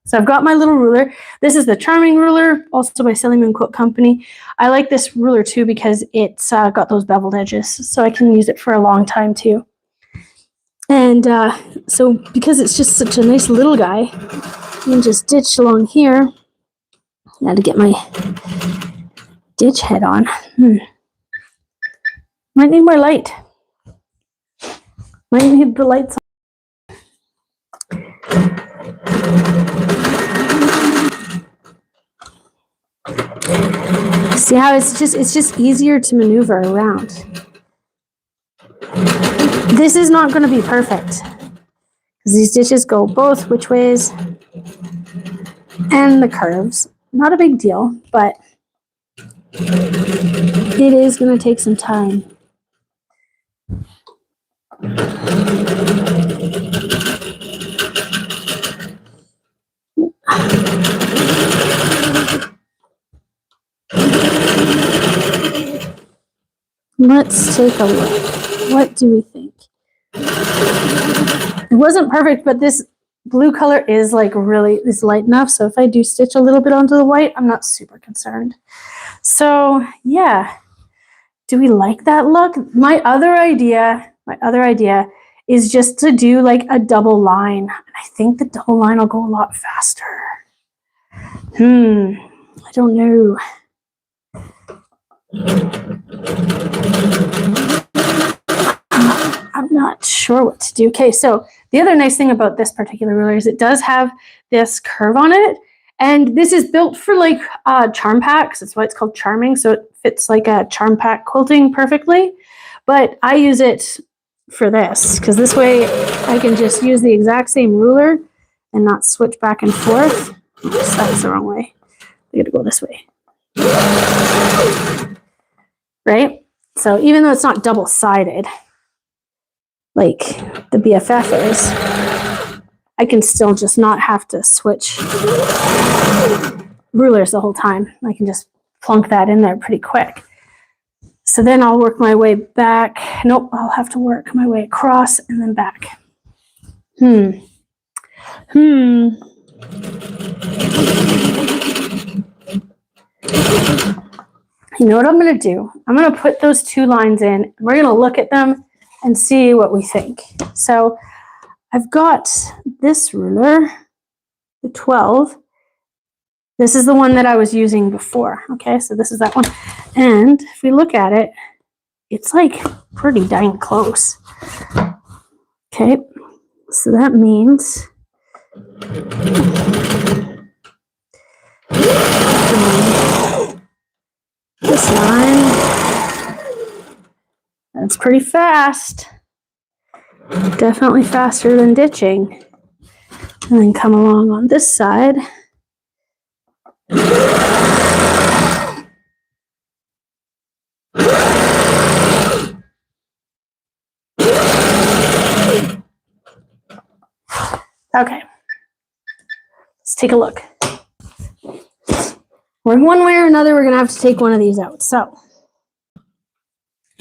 So I've got my little ruler. This is the Charming ruler, also by Silly Moon Quilt Company. I like this ruler too because it's got those beveled edges, so I can use it for a long time too. And so because it's just such a nice little guy, I can just ditch along here. Got to get my ditch head on. Might need more light. Might need the lights on. See how it's just easier to maneuver around. This is not going to be perfect because these ditches go both which ways and the curves. Not a big deal, but it is going to take some time. Let's take a look. What do we think? It wasn't perfect, but this blue color is like is light enough. So if I do stitch a little bit onto the white, I'm not super concerned. So yeah, do we like that look? My other idea is just to do like a double line. I think the double line will go a lot faster. I don't know. I'm not sure what to do. Okay, so the other nice thing about this particular ruler is it does have this curve on it, and this is built for like charm packs. That's why it's called Charming, so it fits like a charm pack quilting perfectly. But I use it for this because this way I can just use the exact same ruler and not switch back and forth. Oops, that's the wrong way. I got to go this way. Right? So even though it's not double-sided, like the BFF is, I can still just not have to switch rulers the whole time. I can just plunk that in there pretty quick. So then I'll work my way back. Nope, I'll have to work my way across and then back. You know what I'm going to do? I'm going to put those two lines in. We're going to look at them and see what we think. So I've got this ruler, the 12. This is the one that I was using before. Okay, so this is that one. And if we look at it, it's like pretty dang close. Okay, so that means this line, that's pretty fast. Definitely faster than ditching. And then come along on this side. Okay, let's take a look. One way or another, we're going to have to take one of these out. So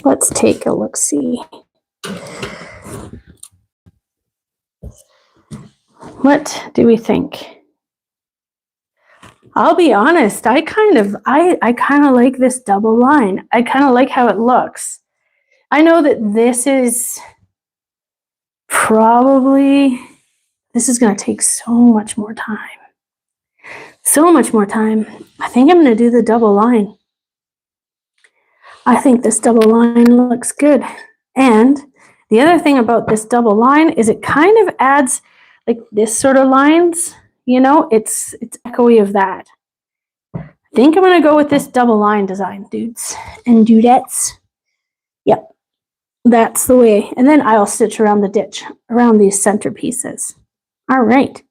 let's take a look-see. What do we think? I'll be honest, I kind of like this double line. I kind of like how it looks. I know that this is going to take so much more time. So much more time. I think I'm going to do the double line. I think this double line looks good. And the other thing about this double line is it kind of adds like this sort of lines, you know, it's echoey of that. I think I'm going to go with this double line design, dudes and dudettes. Yep. That's the way. And then I'll stitch around the ditch, around these center pieces. All right.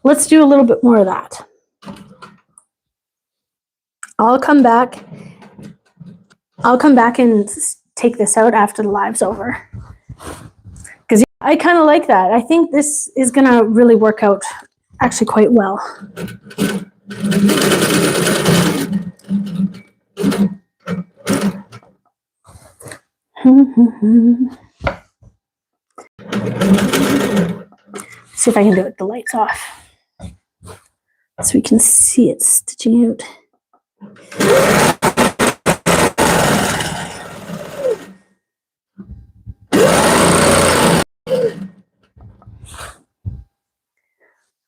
Let's do a little bit more of that. I'll come back and take this out after the live's over. Because I kind of like that. I think this is going to really work out actually quite well. See if I can do it with the lights off so we can see it stitching out.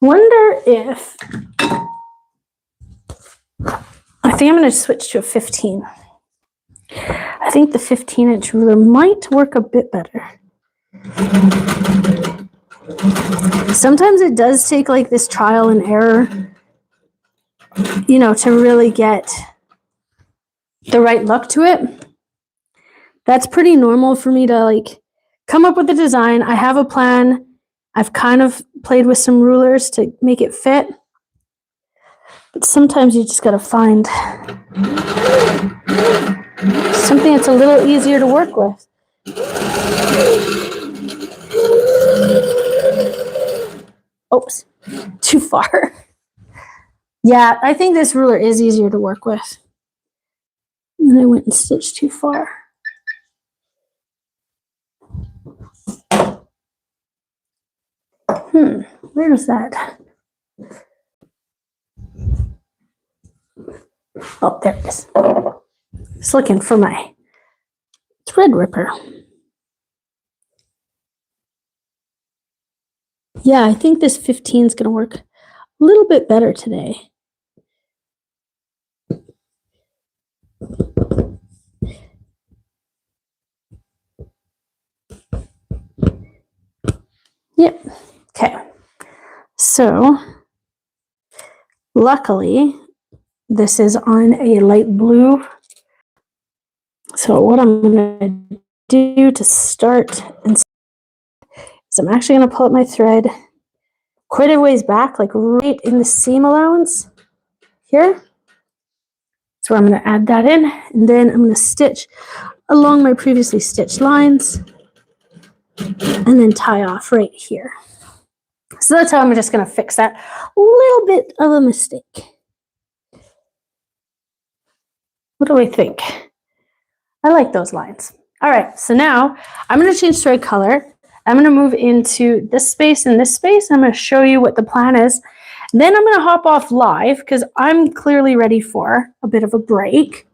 Wonder if I think I'm going to switch to a 15. I think the 15-inch ruler might work a bit better. Sometimes it does take like this trial and error, you know, to really get the right look to it. That's pretty normal for me to like come up with the design. I have a plan. I've kind of played with some rulers to make it fit. But sometimes you just got to find something that's a little easier to work with. Oops, too far. Yeah, I think this ruler is easier to work with. And I went and stitched too far. Where's that? Oh, there it is. Just looking for my thread ripper. Yeah, I think this 15 is going to work a little bit better today. Yep. Okay. So, luckily, this is on a light blue. So what I'm going to do to start is I'm actually going to pull up my thread quite a ways back, like right in the seam allowance here. That's where I'm going to add that in. And then I'm going to stitch along my previously stitched lines and then tie off right here. So that's how I'm just going to fix that little bit of a mistake. What do we think? I like those lines. All right, so now I'm going to change thread color. I'm going to move into this space and this space. I'm going to show you what the plan is. Then I'm going to hop off live because I'm clearly ready for a bit of a break.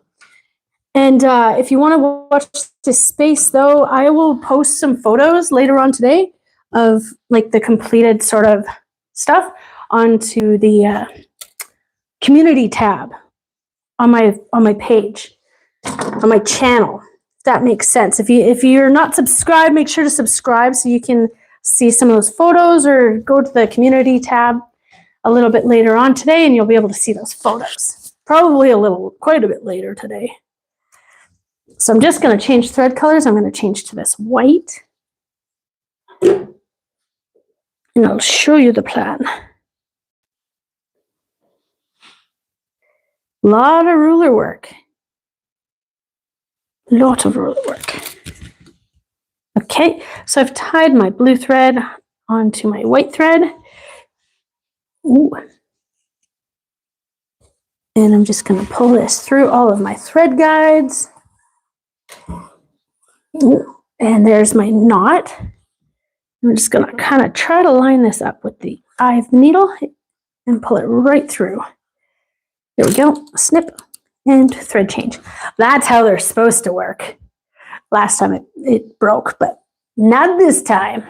And if you want to watch this space, though, I will post some photos later on today of like the completed sort of stuff onto the community tab on my page, on my channel. If that makes sense. If you're not subscribed, make sure to subscribe so you can see some of those photos, or go to the community tab a little bit later on today and you'll be able to see those photos. Probably quite a bit later today. So I'm just going to change thread colors. I'm going to change to this white. And I'll show you the plan. A lot of ruler work. Lot of ruler work. Okay, so I've tied my blue thread onto my white thread. Ooh. And I'm just going to pull this through all of my thread guides. Ooh. And there's my knot. I'm just going to kind of try to line this up with the eye of the needle and pull it right through. There we go. Snip and thread change. That's how they're supposed to work. Last time it broke, but not this time.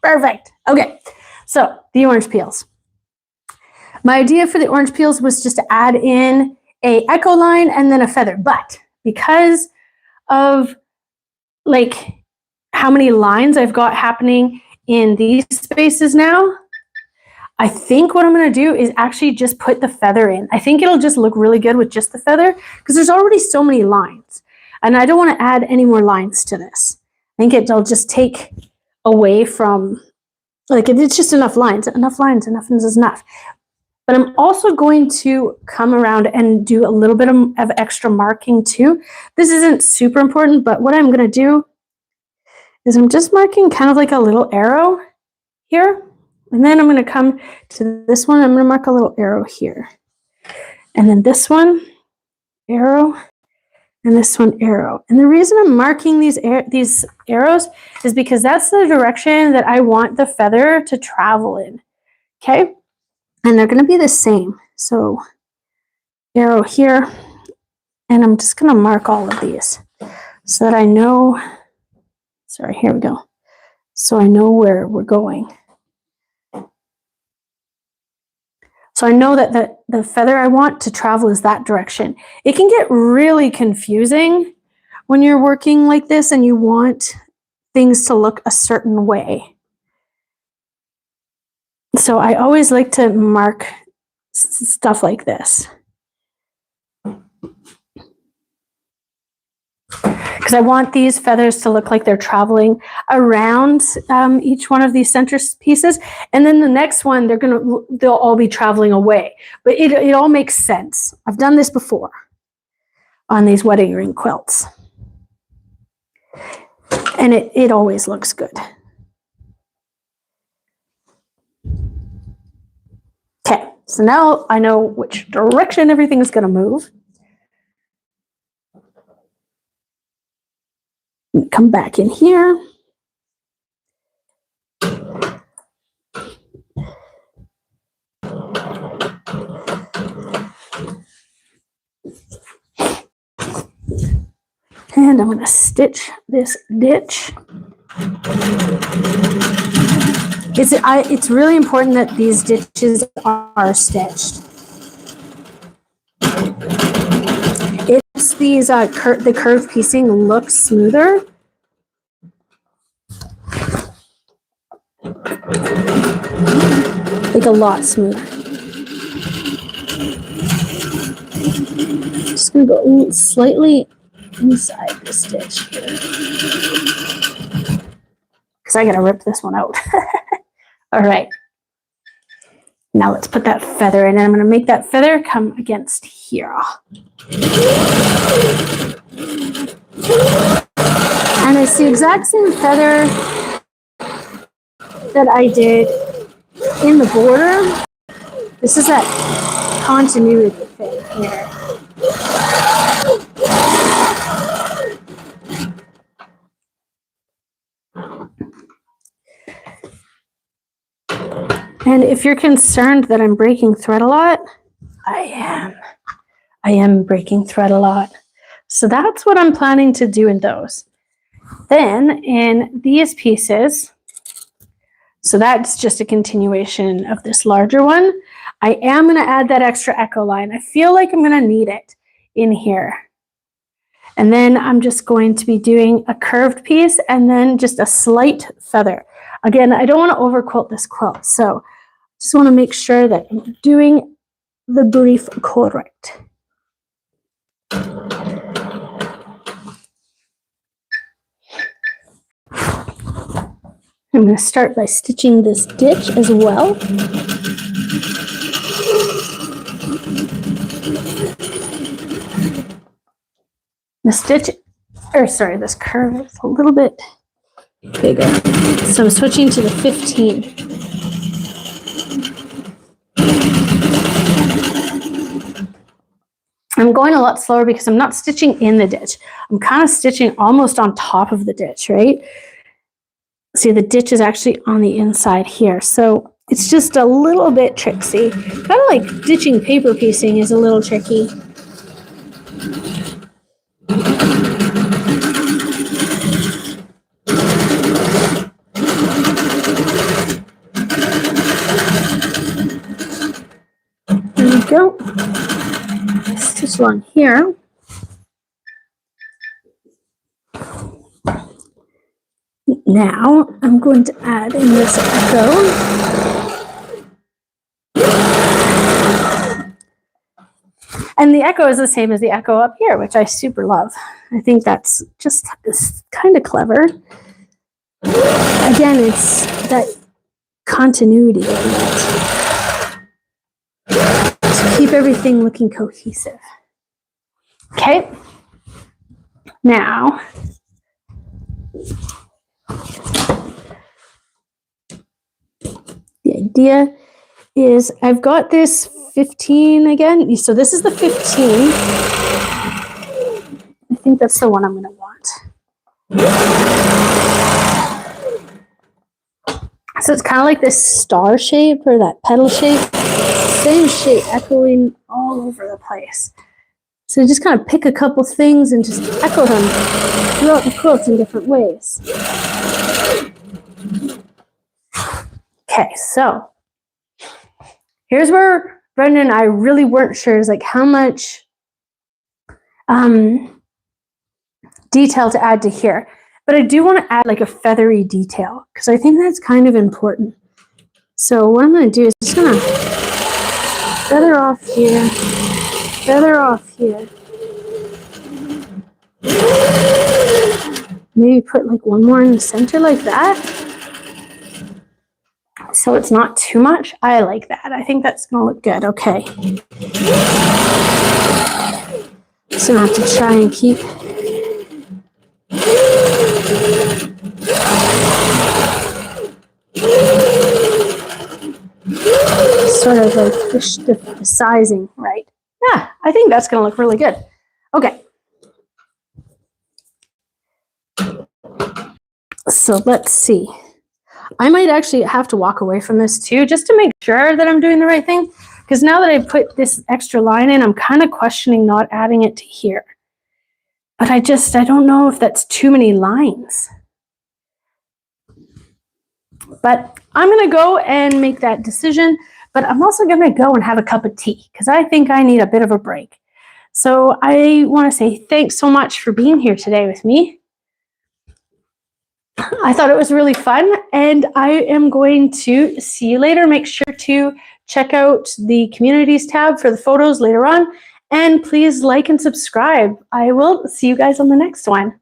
Perfect. Okay, so the orange peels. My idea for the orange peels was just to add in a echo line and then a feather, but because of like how many lines I've got happening in these spaces now, I think what I'm going to do is actually just put the feather in. I think it'll just look really good with just the feather because there's already so many lines and I don't want to add any more lines to this. I think it'll just take away from, like, it's just enough lines, enough is enough. But I'm also going to come around and do a little bit of extra marking too. This isn't super important, but what I'm going to do is I'm just marking kind of like a little arrow here. And then I'm going to come to this one. I'm going to mark a little arrow here. And then this one, arrow, and this one, arrow. And the reason I'm marking these arrows is because that's the direction that I want the feather to travel in. Okay? And they're going to be the same. So arrow here, and I'm just going to mark all of these so that I know, sorry, here we go. So I know where we're going. So I know that the feather I want to travel is that direction. It can get really confusing when you're working like this and you want things to look a certain way. So I always like to mark stuff like this, because I want these feathers to look like they're traveling around each one of these center pieces, and then the next one they'll all be traveling away. But it all makes sense. I've done this before on these wedding ring quilts, and it always looks good. Okay, so now I know which direction everything is going to move. Come back in here. And I'm going to stitch this ditch. It's really important that these ditches are stitched. It makes these the curved piecing look smoother. Like a lot smoother. Just going to go slightly inside the stitch here, because I got to rip this one out. All right. Now let's put that feather in, and I'm going to make that feather come against here. And it's the exact same feather that I did in the border. This is that continuity thing here. And if you're concerned that I'm breaking thread a lot, I am breaking thread a lot. So that's what I'm planning to do in those. Then in these pieces, so that's just a continuation of this larger one, I am going to add that extra echo line. I feel like I'm going to need it in here. And then I'm just going to be doing a curved piece and then just a slight feather. Again, I don't want to over quilt this quilt, so just want to make sure that I'm doing the brief correct. I'm going to start by stitching this ditch as well. This curve is a little bit bigger. So I'm switching to the 15. I'm going a lot slower because I'm not stitching in the ditch. I'm kind of stitching almost on top of the ditch, right? See, the ditch is actually on the inside here. So it's just a little bit tricksy. Kind of like ditching paper piecing is a little tricky. There we go. Stitch one here. Now I'm going to add in this echo. And the echo is the same as the echo up here, which I super love. I think that's just kind of clever. Again, it's that continuity of it. To keep everything looking cohesive. Okay. Now, the idea is I've got this 15 again. So this is the 15. I think that's the one I'm going to want. So it's kind of like this star shape or that petal shape. Same shape echoing all over the place. So just kind of pick a couple things and just echo them throughout the quilt in different ways. Okay, so here's where Brenda and I really weren't sure is like how much detail to add to here. But I do want to add like a feathery detail because I think that's kind of important. So what I'm going to do is just going to feather off here, feather off here. Maybe put like one more in the center like that. So it's not too much. I like that. I think that's going to look good. Okay. So I have to try and keep sort of like the sizing right. Yeah, I think that's going to look really good. Okay. So let's see. I might actually have to walk away from this too, just to make sure that I'm doing the right thing. Because now that I put this extra line in, I'm kind of questioning not adding it to here. But I don't know if that's too many lines. But I'm going to go and make that decision. But I'm also going to go and have a cup of tea because I think I need a bit of a break. So I want to say thanks so much for being here today with me. I thought it was really fun, and I am going to see you later. Make sure to check out the communities tab for the photos later on, and please like and subscribe. I will see you guys on the next one.